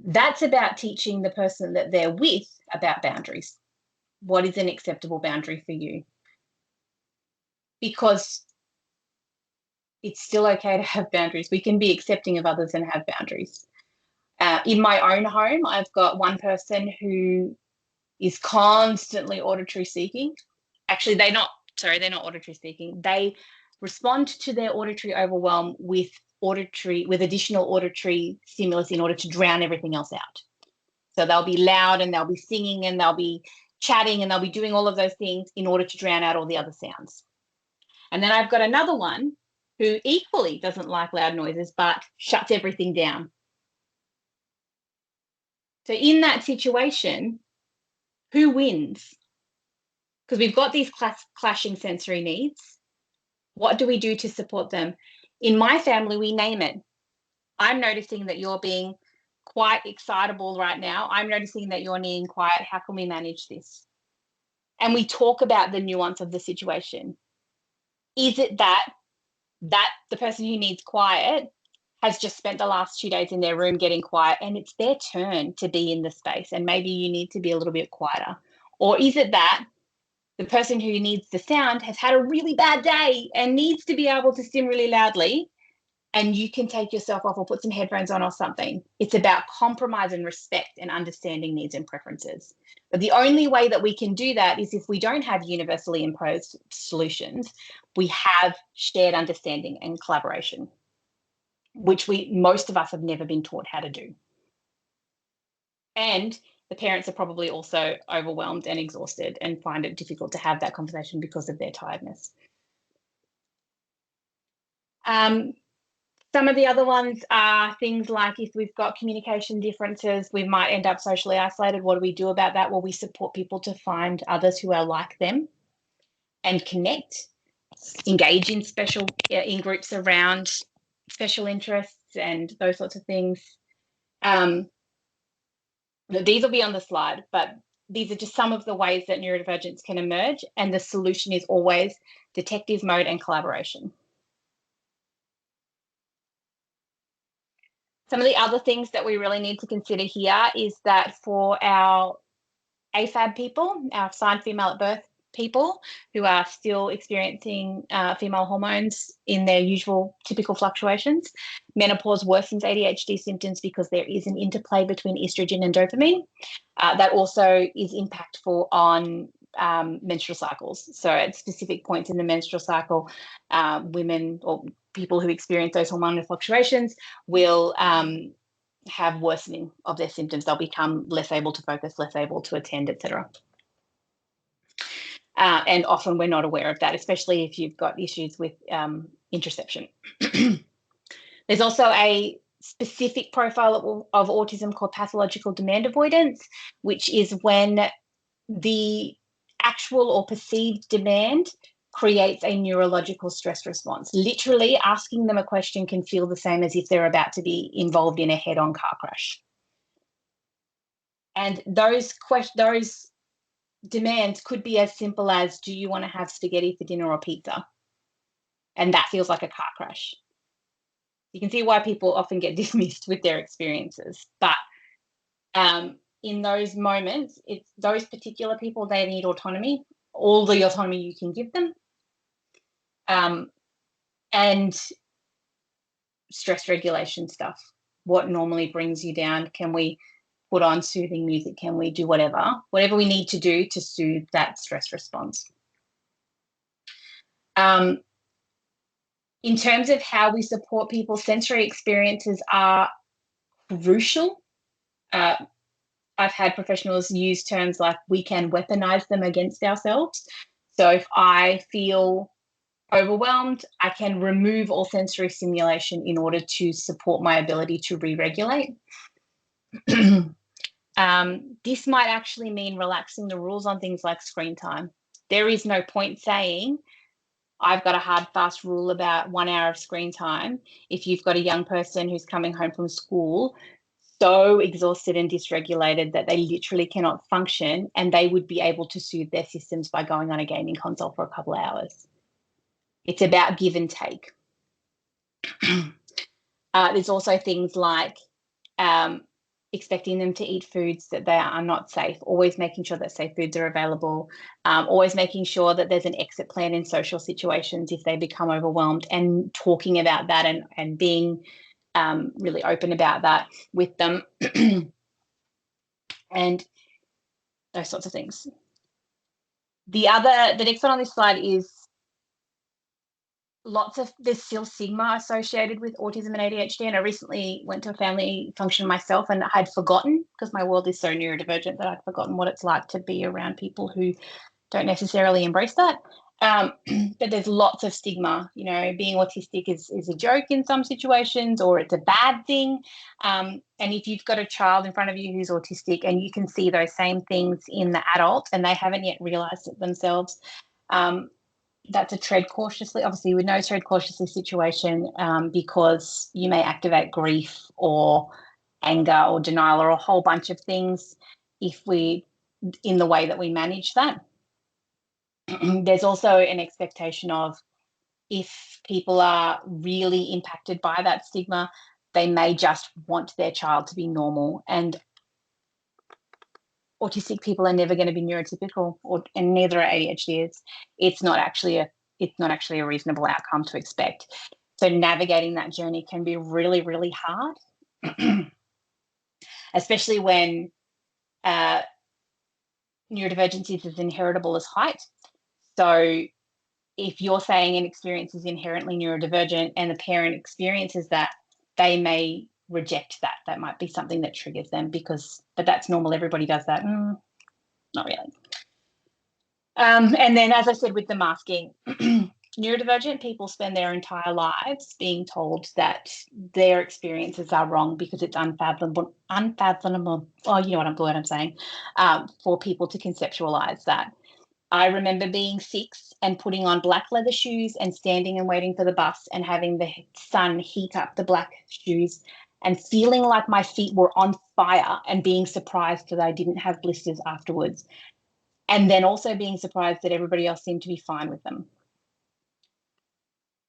B: That's about teaching the person that they're with about boundaries. What is an acceptable boundary for you? Because it's still okay to have boundaries. We can be accepting of others and have boundaries. In my own home, I've got one person who is constantly auditory seeking. Actually, they're not auditory seeking. They respond to their auditory overwhelm with additional auditory stimulus in order to drown everything else out. So they'll be loud and they'll be singing and they'll be chatting and they'll be doing all of those things in order to drown out all the other sounds. And then I've got another one who equally doesn't like loud noises but shuts everything down. So in that situation, who wins? Because we've got these clashing sensory needs. What do we do to support them? In my family, we name it. I'm noticing that you're being quite excitable right now. I'm noticing that you're needing quiet. How can we manage this? And we talk about the nuance of the situation. Is it that the person who needs quiet has just spent the last 2 days in their room getting quiet and it's their turn to be in the space and maybe you need to be a little bit quieter? Or is it that the person who needs the sound has had a really bad day and needs to be able to sing really loudly and you can take yourself off or put some headphones on or something? It's about compromise and respect and understanding needs and preferences. But the only way that we can do that is if we don't have universally imposed solutions, we have shared understanding and collaboration, which most of us have never been taught how to do. And the parents are probably also overwhelmed and exhausted and find it difficult to have that conversation because of their tiredness. Some of the other ones are things like if we've got communication differences, we might end up socially isolated. What do we do about that? Well, we support people to find others who are like them and connect, engage in groups around special interests and those sorts of things. These will be on the slide, but these are just some of the ways that neurodivergence can emerge, and the solution is always detective mode and collaboration. Some of the other things that we really need to consider here is that for our AFAB people, our assigned female at birth people who are still experiencing female hormones in their usual typical fluctuations. Menopause worsens ADHD symptoms because there is an interplay between estrogen and dopamine. That also is impactful on menstrual cycles. So at specific points in the menstrual cycle, women or people who experience those hormonal fluctuations will have worsening of their symptoms. They'll become less able to focus, less able to attend, etc. And often we're not aware of that, especially if you've got issues with interception. There's also a specific profile of autism called pathological demand avoidance, which is when the actual or perceived demand creates a neurological stress response. Literally, asking them a question can feel the same as if they're about to be involved in a head-on car crash. And those demands could be as simple as, do you want to have spaghetti for dinner or pizza? And that feels like a car crash. You can see why people often get dismissed with their experiences. But in those moments, it's those particular people, they need autonomy, all the autonomy you can give them. And stress regulation stuff. What normally brings you down? Can we put on soothing music? Can we do whatever we need to do to soothe that stress response? In terms of how we support people, sensory experiences are crucial. I've had professionals use terms like we can weaponize them against ourselves. So if I feel overwhelmed, I can remove all sensory stimulation in order to support my ability to re-regulate. This might actually mean relaxing the rules on things like screen time. There is no point saying, I've got a hard, fast rule about 1 hour of screen time if you've got a young person who's coming home from school so exhausted and dysregulated that they literally cannot function, and they would be able to soothe their systems by going on a gaming console for a couple of hours. It's about give and take. There's also things like expecting them to eat foods that they are not safe, always making sure that safe foods are available, always making sure that there's an exit plan in social situations if they become overwhelmed, and talking about that and being really open about that with them and those sorts of things. The next one on this slide is there's still stigma associated with autism and ADHD. And I recently went to a family function myself, and I had forgotten, because my world is so neurodivergent, that I'd forgotten what it's like to be around people who don't necessarily embrace that. But there's lots of stigma. You know, being autistic is a joke in some situations, or it's a bad thing. And if you've got a child in front of you who's autistic and you can see those same things in the adult and they haven't yet realized it themselves, that's a tread cautiously. Obviously, we know tread cautiously situation, because you may activate grief or anger or denial or a whole bunch of things in the way that we manage that. There's also an expectation of, if people are really impacted by that stigma, they may just want their child to be normal. And autistic people are never going to be neurotypical, and neither are ADHDers. It's not actually a reasonable outcome to expect. So navigating that journey can be really, really hard, especially when neurodivergence is as inheritable as height. So if you're saying an experience is inherently neurodivergent and the parent experiences that, they may reject that. That might be something that triggers them, but that's normal. Everybody does that. Not really. And then, as I said, with the masking, neurodivergent people spend their entire lives being told that their experiences are wrong because it's unfathomable. Oh, you know what I'm saying, for people to conceptualize that. I remember being 6 and putting on black leather shoes and standing and waiting for the bus and having the sun heat up the black shoes and feeling like my feet were on fire and being surprised that I didn't have blisters afterwards. And then also being surprised that everybody else seemed to be fine with them.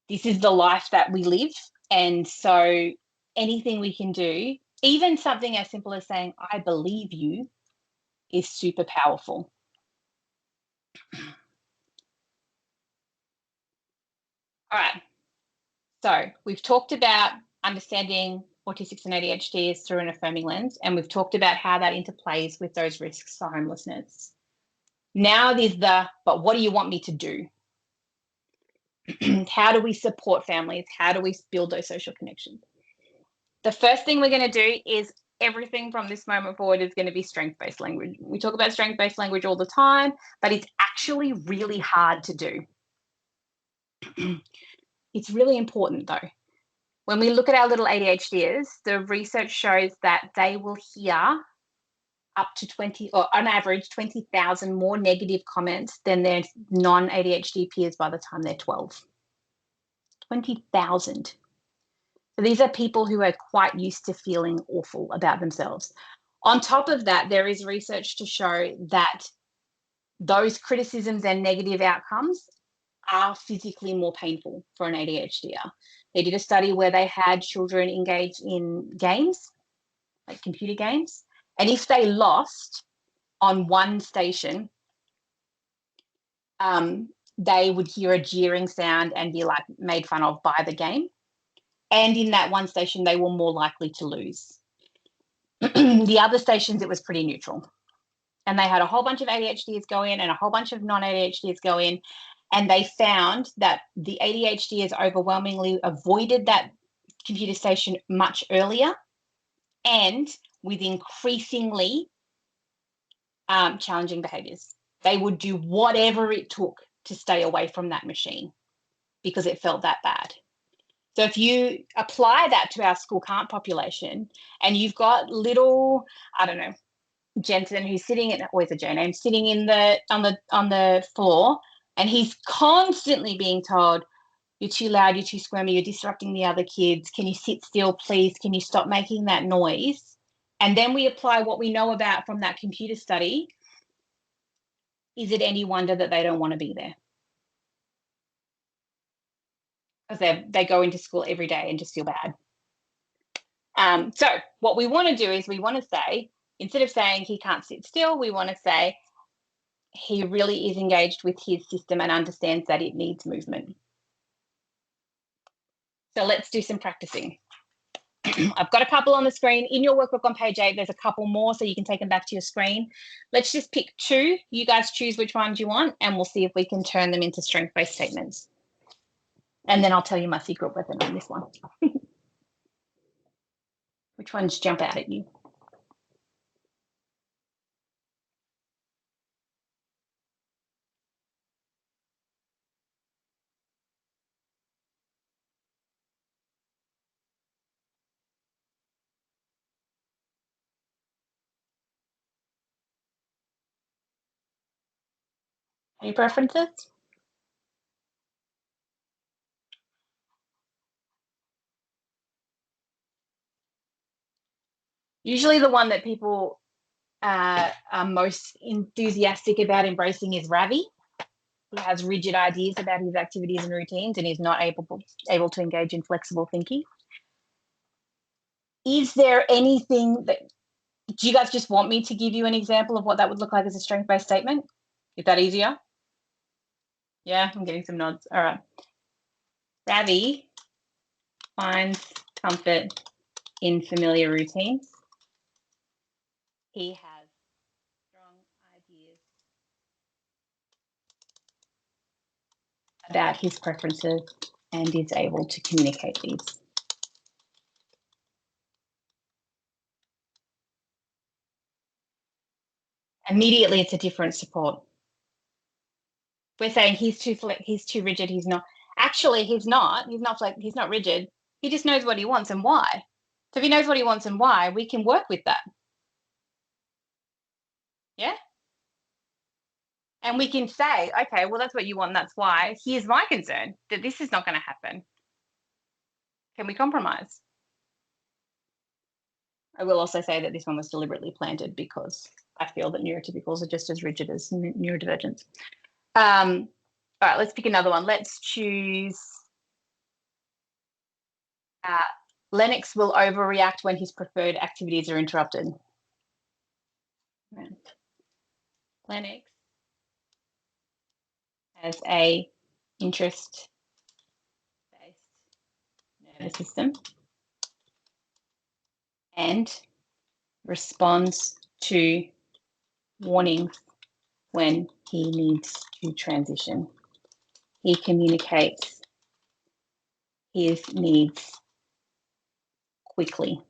B: This is the life that we live. And so anything we can do, even something as simple as saying, I believe you, is super powerful. All right. So we've talked about understanding autistics and ADHD through an affirming lens, and we've talked about how that interplays with those risks for homelessness. Now there's but what do you want me to do? How do we support families? How do we build those social connections? The first thing we're going to do is everything from this moment forward is going to be strength-based language. We talk about strength-based language all the time, but it's actually really hard to do. It's really important though. When we look at our little ADHDers, the research shows that they will hear up to 20, or on average, 20,000 more negative comments than their non-ADHD peers by the time they're 12. 20,000. So these are people who are quite used to feeling awful about themselves. On top of that, there is research to show that those criticisms and negative outcomes are physically more painful for an ADHDer. They did a study where they had children engage in games, like computer games, and if they lost on one station, they would hear a jeering sound and be like made fun of by the game. And in that one station, they were more likely to lose. The other stations, it was pretty neutral. And they had a whole bunch of ADHDers go in and a whole bunch of non-ADHDers go in. And they found that the ADHDers overwhelmingly avoided that computer station much earlier and with increasingly challenging behaviors. They would do whatever it took to stay away from that machine because it felt that bad. So if you apply that to our school can't population and you've got little, I don't know, Jensen who's sitting in, always a J name, sitting in on the floor, and he's constantly being told, you're too loud, you're too squirmy, you're disrupting the other kids, can you sit still please, can you stop making that noise? And then we apply what we know about from that computer study. Is it any wonder that they don't want to be there? Because they go into school every day and just feel bad. So what we want to do is we want to say, instead of saying he can't sit still, we want to say he really is engaged with his system and understands that it needs movement. So let's do some practicing. I've got a couple on the screen. In your workbook on page 8, there's a couple more, so you can take them back to your screen. Let's just pick 2. You guys choose which ones you want, and we'll see if we can turn them into strength-based statements. And then I'll tell you my secret weapon on this one. Which ones jump out at you? Any preferences? Usually the one that people are most enthusiastic about embracing is Ravi, who has rigid ideas about his activities and routines and is not able to engage in flexible thinking. Is there anything that, do you guys just want me to give you an example of what that would look like as a strength-based statement? Is that easier? Yeah, I'm getting some nods. All right. Ravi finds comfort in familiar routines. He has strong ideas about his preferences and is able to communicate these. Immediately, it's a different support. We're saying he's too rigid. He's not. Actually, he's not. He's not rigid. He just knows what he wants and why. So if he knows what he wants and why, we can work with that. Yeah. And we can say, okay, well, that's what you want. That's why. Here's my concern that this is not going to happen. Can we compromise? I will also say that this one was deliberately planted because I feel that neurotypicals are just as rigid as neurodivergents. All right, let's pick another one. Let's choose Lennox will overreact when his preferred activities are interrupted. Lennox has a interest nervous system and responds to warnings when he needs to transition. He communicates his needs quickly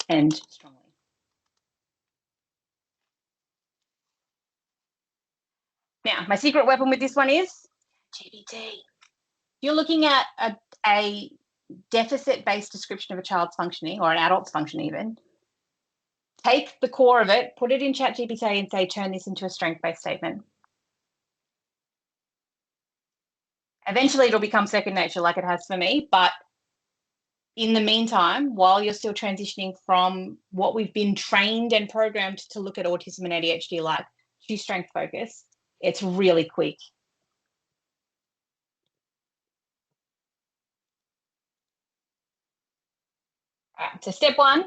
B: and strongly. Now, my secret weapon with this one is GPT. You're looking at a deficit-based description of a child's functioning, or an adult's function even. Take the core of it, put it in ChatGPT and say, turn this into a strength-based statement. Eventually it'll become second nature like it has for me, but in the meantime, while you're still transitioning from what we've been trained and programmed to look at autism and ADHD like to strength focus, it's really quick. All right, so step 1,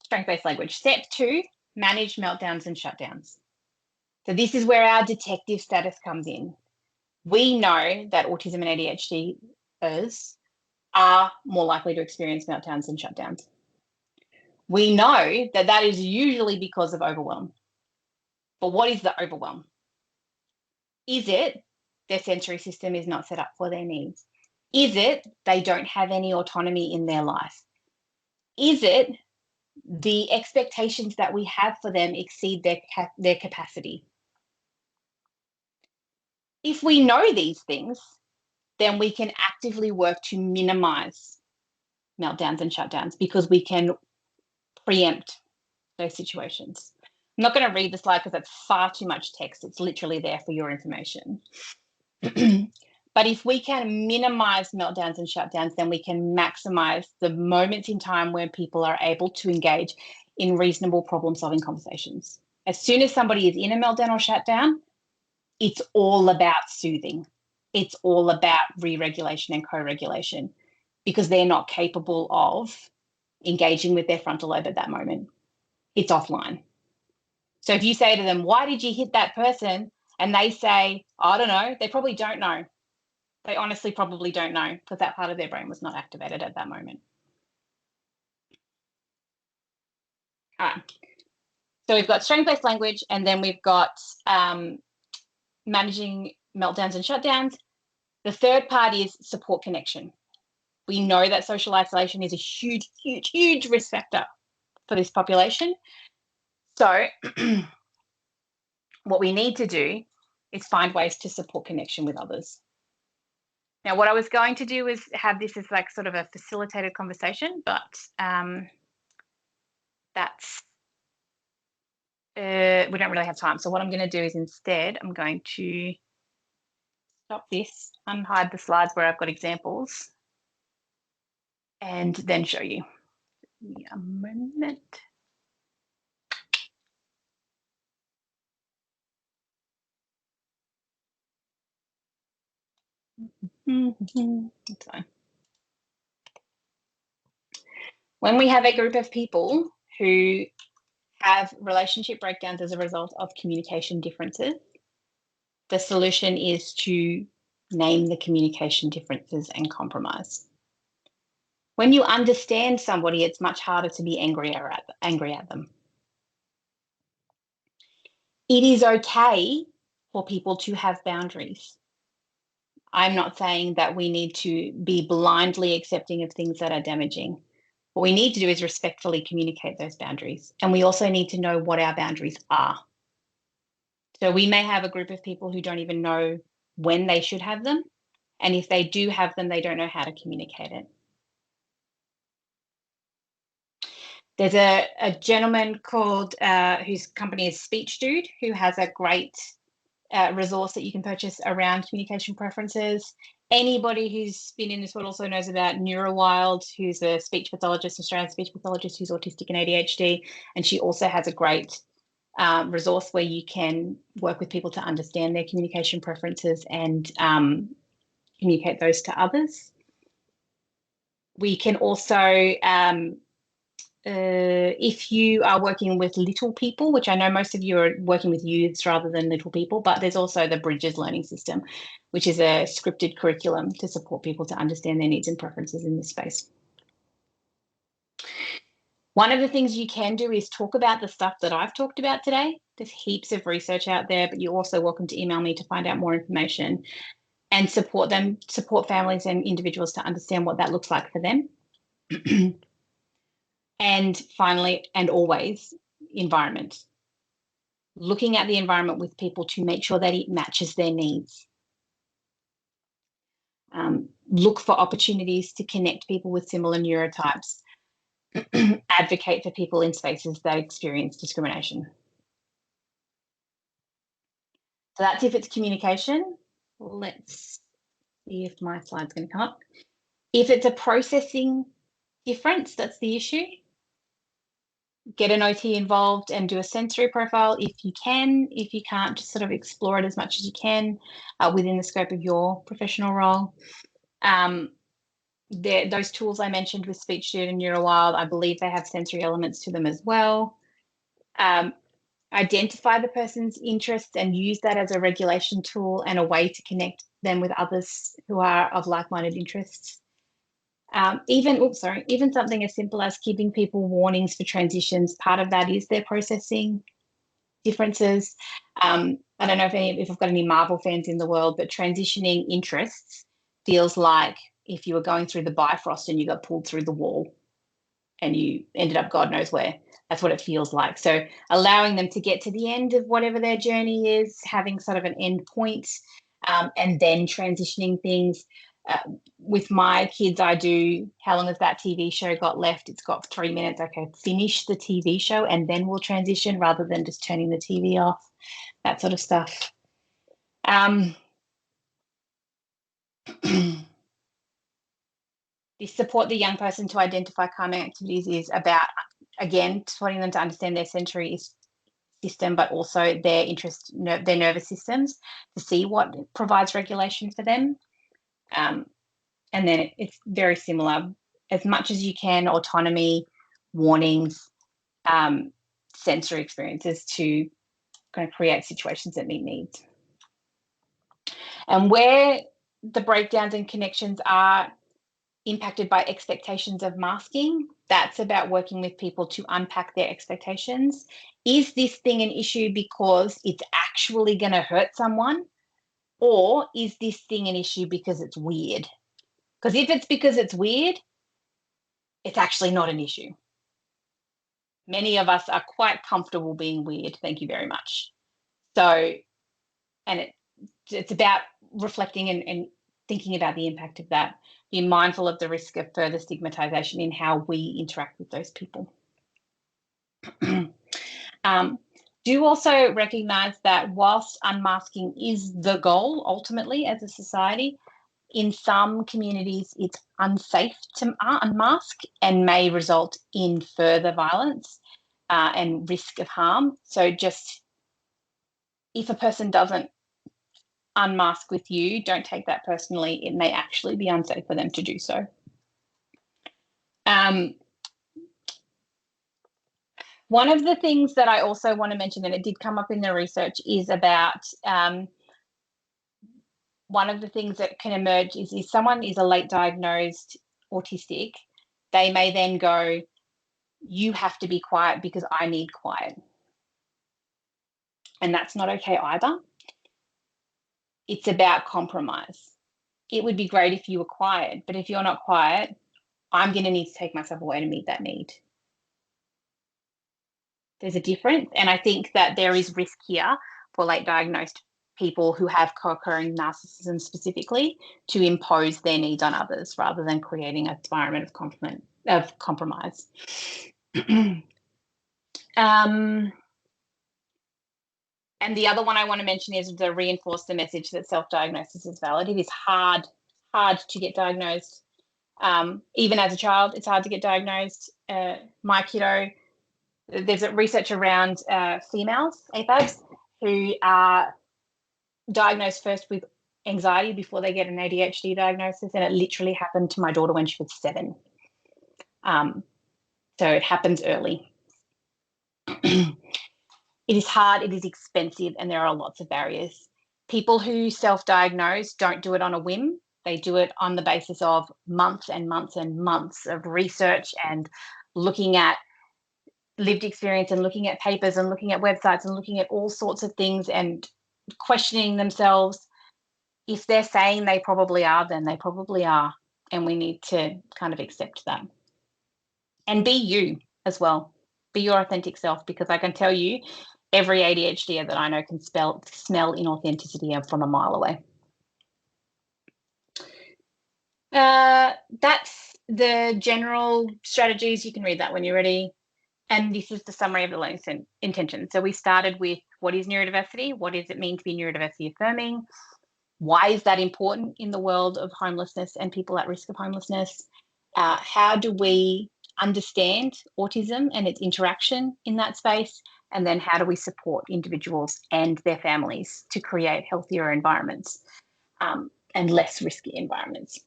B: strength-based language. Step 2, manage meltdowns and shutdowns. So this is where our detective status comes in. We know that autism and ADHDers are more likely to experience meltdowns and shutdowns. We know that that is usually because of overwhelm. But what is the overwhelm? Is it their sensory system is not set up for their needs? Is it they don't have any autonomy in their life? Is it the expectations that we have for them exceed their capacity? If we know these things, then we can actively work to minimize meltdowns and shutdowns because we can preempt those situations. I'm not going to read the slide because that's far too much text. It's literally there for your information. But if we can minimize meltdowns and shutdowns, then we can maximize the moments in time when people are able to engage in reasonable problem-solving conversations. As soon as somebody is in a meltdown or shutdown, it's all about soothing. It's all about re-regulation and co-regulation because they're not capable of engaging with their frontal lobe at that moment. It's offline. So if you say to them, why did you hit that person? And they say, I don't know, they probably don't know. They honestly probably don't know because that part of their brain was not activated at that moment. All right. So we've got strength-based language, and then we've got managing meltdowns and shutdowns. The third part is support connection. We know that social isolation is a huge, huge, huge risk factor for this population. So what we need to do is find ways to support connection with others. Now, what I was going to do is have this as like sort of a facilitated conversation, but that's, we don't really have time. So what I'm going to do is instead, I'm going to stop this, unhide the slides where I've got examples, and then show you. Give me a moment. That's fine. When we have a group of people who have relationship breakdowns as a result of communication differences, the solution is to name the communication differences and compromise. When you understand somebody, it's much harder to be angry at them. It is okay for people to have boundaries. I'm not saying that we need to be blindly accepting of things that are damaging. What we need to do is respectfully communicate those boundaries. And we also need to know what our boundaries are. So we may have a group of people who don't even know when they should have them. And if they do have them, they don't know how to communicate it. There's a gentleman called, whose company is Speech Dude, who has a great resource that you can purchase around communication preferences. Anybody who's been in this world also knows about Neuro, who's a speech pathologist, Australian speech pathologist who's autistic and ADHD. And she also has a great resource where you can work with people to understand their communication preferences and communicate those to others. We can also if you are working with little people, which I know most of you are working with youths rather than little people, but there's also the Bridges learning system, which is a scripted curriculum to support people to understand their needs and preferences in this space. One of the things you can do is talk about the stuff that I've talked about today. There's heaps of research out there, but you're also welcome to email me to find out more information and support families and individuals to understand what that looks like for them. And finally, and always, environment. Looking at the environment with people to make sure that it matches their needs. Look for opportunities to connect people with similar neurotypes. Advocate for people in spaces that experience discrimination. So that's if it's communication. Let's see if my slide's going to come up. If it's a processing difference, that's the issue. Get an OT involved and do a sensory profile if you can. If you can't, just sort of explore it as much as you can within the scope of your professional role. Those tools I mentioned with SpeechStudent and NeuroWild, I believe they have sensory elements to them as well. Identify the person's interests and use that as a regulation tool and a way to connect them with others who are of like-minded interests. Even something as simple as giving people warnings for transitions, part of that is their processing differences. I don't know if I've got any Marvel fans in the world, but transitioning interests feels like if you were going through the Bifrost and you got pulled through the wall and you ended up God knows where. That's what it feels like. So allowing them to get to the end of whatever their journey is, having sort of an end point, and then transitioning things. With my kids, I do, how long has that TV show got left? It's got 3 minutes. Okay, finish the TV show and then we'll transition rather than just turning the TV off, that sort of stuff. The support the young person to identify calming activities is about, again, supporting them to understand their sensory system, but also their their nervous systems to see what provides regulation for them. And then it's very similar. As much as you can, autonomy, warnings, sensory experiences to kind of create situations that meet needs. And where the breakdowns and connections are impacted by expectations of masking, that's about working with people to unpack their expectations. Is this thing an issue because it's actually going to hurt someone? Or is this thing an issue because it's weird? Because if it's because it's weird, it's actually not an issue. Many of us are quite comfortable being weird. Thank you very much. So, and it's about reflecting and thinking about the impact of that. Be mindful of the risk of further stigmatization in how we interact with those people. Do also recognize that whilst unmasking is the goal ultimately as a society, in some communities it's unsafe to unmask and may result in further violence and risk of harm. So just if a person doesn't unmask with you, don't take that personally. It may actually be unsafe for them to do so. One of the things that I also want to mention, and it did come up in the research, is about one of the things that can emerge is if someone is a late diagnosed autistic, they may then go, you have to be quiet because I need quiet. And that's not okay either. It's about compromise. It would be great if you were quiet, but if you're not quiet, I'm going to need to take myself away to meet that need. There's a difference. And I think that there is risk here for late diagnosed people who have co-occurring narcissism specifically to impose their needs on others rather than creating an environment of compromise. And the other one I want to mention is to reinforce the message that self-diagnosis is valid. It is hard to get diagnosed. Even as a child, it's hard to get diagnosed. My kiddo, there's a research around females, AFABs, who are diagnosed first with anxiety before they get an ADHD diagnosis, and it literally happened to my daughter when she was 7. So So it happens early. It is hard, it is expensive, and there are lots of barriers. People who self-diagnose don't do it on a whim. They do it on the basis of months and months and months of research and looking at lived experience and looking at papers and looking at websites and looking at all sorts of things and questioning themselves. If they're saying they probably are, then they probably are. And we need to kind of accept that. And be you as well. Be your authentic self, because I can tell you, every ADHDer that I know can smell inauthenticity from a mile away. That's the general strategies. You can read that when you're ready. And this is the summary of the learning intention. So we started with what is neurodiversity? What does it mean to be neurodiversity affirming? Why is that important in the world of homelessness and people at risk of homelessness? How do we understand autism and its interaction in that space? And then how do we support individuals and their families to create healthier environments and less risky environments?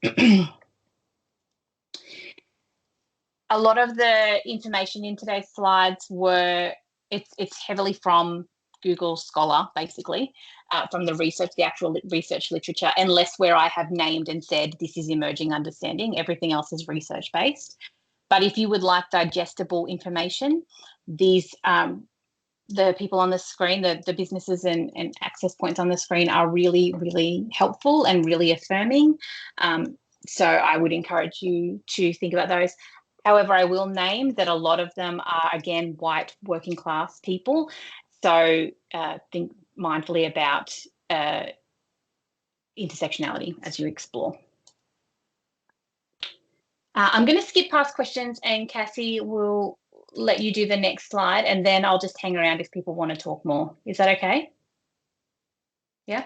B: A lot of the information in today's slides it's heavily from Google Scholar, basically, from the research, the actual research literature, and less where I have named and said this is emerging understanding. Everything else is research-based. But if you would like digestible information, these the people on the screen, the businesses and access points on the screen are really, really helpful and really affirming. So I would encourage you to think about those. However, I will name that a lot of them are, again, white working class people. So think mindfully about intersectionality as you explore. I'm going to skip past questions, and Cassie will let you do the next slide, and then I'll just hang around if people want to talk more. Is that okay? Yeah.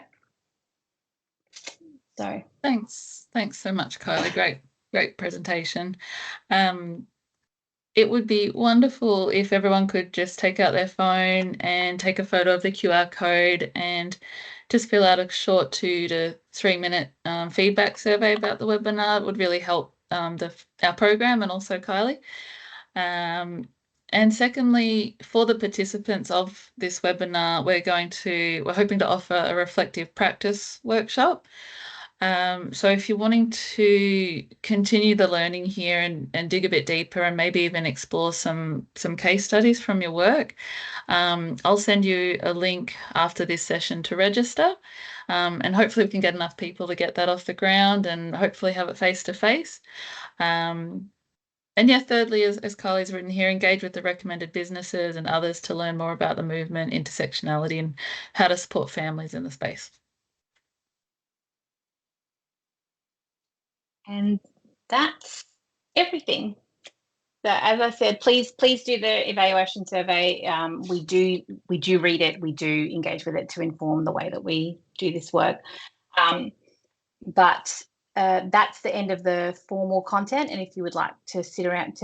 B: So
A: Thanks so much, Kylie. Great presentation. It would be wonderful if everyone could just take out their phone and take a photo of the QR code and just fill out a short 2 to 3 minute feedback survey about the webinar. It would really help our program and also Kylie. And secondly, for the participants of this webinar, we're hoping to offer a reflective practice workshop. So if you're wanting to continue the learning here and dig a bit deeper and maybe even explore some case studies from your work, I'll send you a link after this session to register. And hopefully we can get enough people to get that off the ground and hopefully have it face to face. And yeah, thirdly, as Kylie's written here, engage with the recommended businesses and others to learn more about the movement, intersectionality, and how to support families in the space.
B: And that's everything. So as I said, please do the evaluation survey. We do read it. We do engage with it to inform the way that we do this work. But that's the end of the formal content. And if you would like to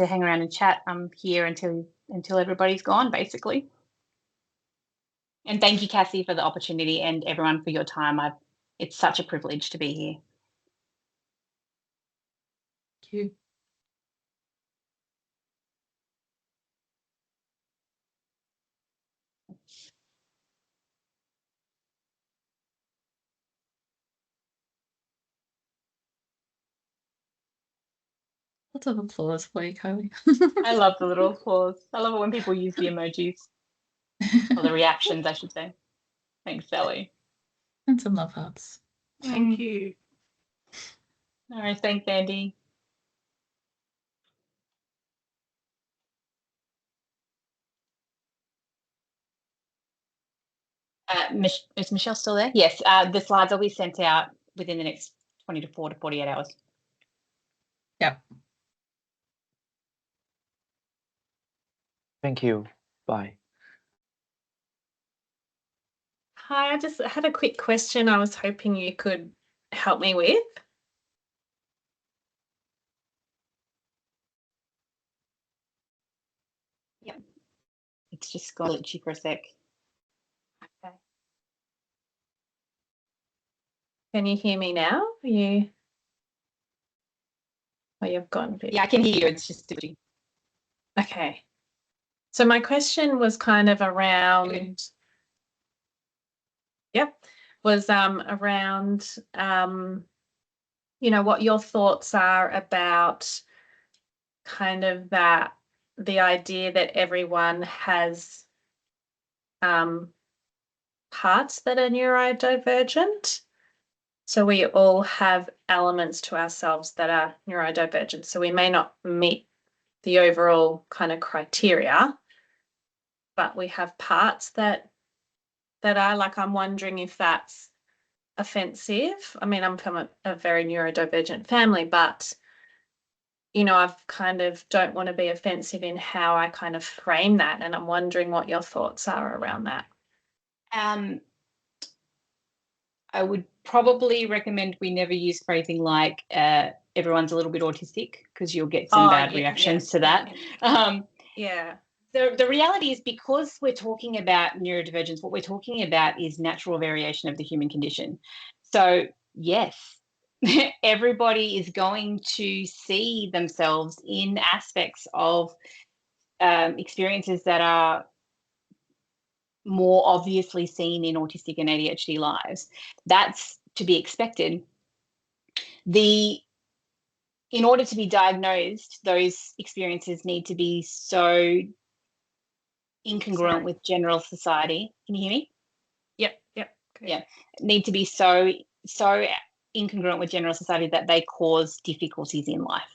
B: hang around and chat, I'm here until everybody's gone, basically. And thank you, Cassie, for the opportunity, and everyone for your time. It's such a privilege to be here.
A: Thank you. Lots of applause for you, Kylie.
B: I love the little applause. I love it when people use the emojis, or the reactions, I should say. Thanks, Sally.
A: And some love hearts.
F: Thank you.
B: All right, thanks, Andy. Is Michelle still there? Yes, the slides will be sent out within the next 24 to 48 hours.
A: Yep.
H: Thank you. Bye.
C: Hi, I just had a quick question I was hoping you could help me with.
B: Yep. It's just got glitchy for a sec.
C: Okay. Can you hear me now? You've gone a bit.
B: Yeah, I can hear you. It's just glitchy.
C: Okay. So my question was kind of around, around, what your thoughts are about kind of the idea that everyone has parts that are neurodivergent. So we all have elements to ourselves that are neurodivergent. So we may not meet the overall kind of criteria, but we have parts that are like, I'm wondering if that's offensive. I mean, I'm from a very neurodivergent family, but I've kind of don't want to be offensive in how I kind of frame that. And I'm wondering what your thoughts are around that.
B: I would probably recommend we never use phrasing like everyone's a little bit autistic, because you'll get some bad reactions to that.
C: Yeah.
B: The reality is, because we're talking about neurodivergence, what we're talking about is natural variation of the human condition. So yes, everybody is going to see themselves in aspects of experiences that are more obviously seen in autistic and ADHD lives. That's to be expected. In order to be diagnosed, those experiences need to be so incongruent with general society. Can you hear me?
C: Yep.
B: Okay. Yeah. Need to be so incongruent with general society that they cause difficulties in life.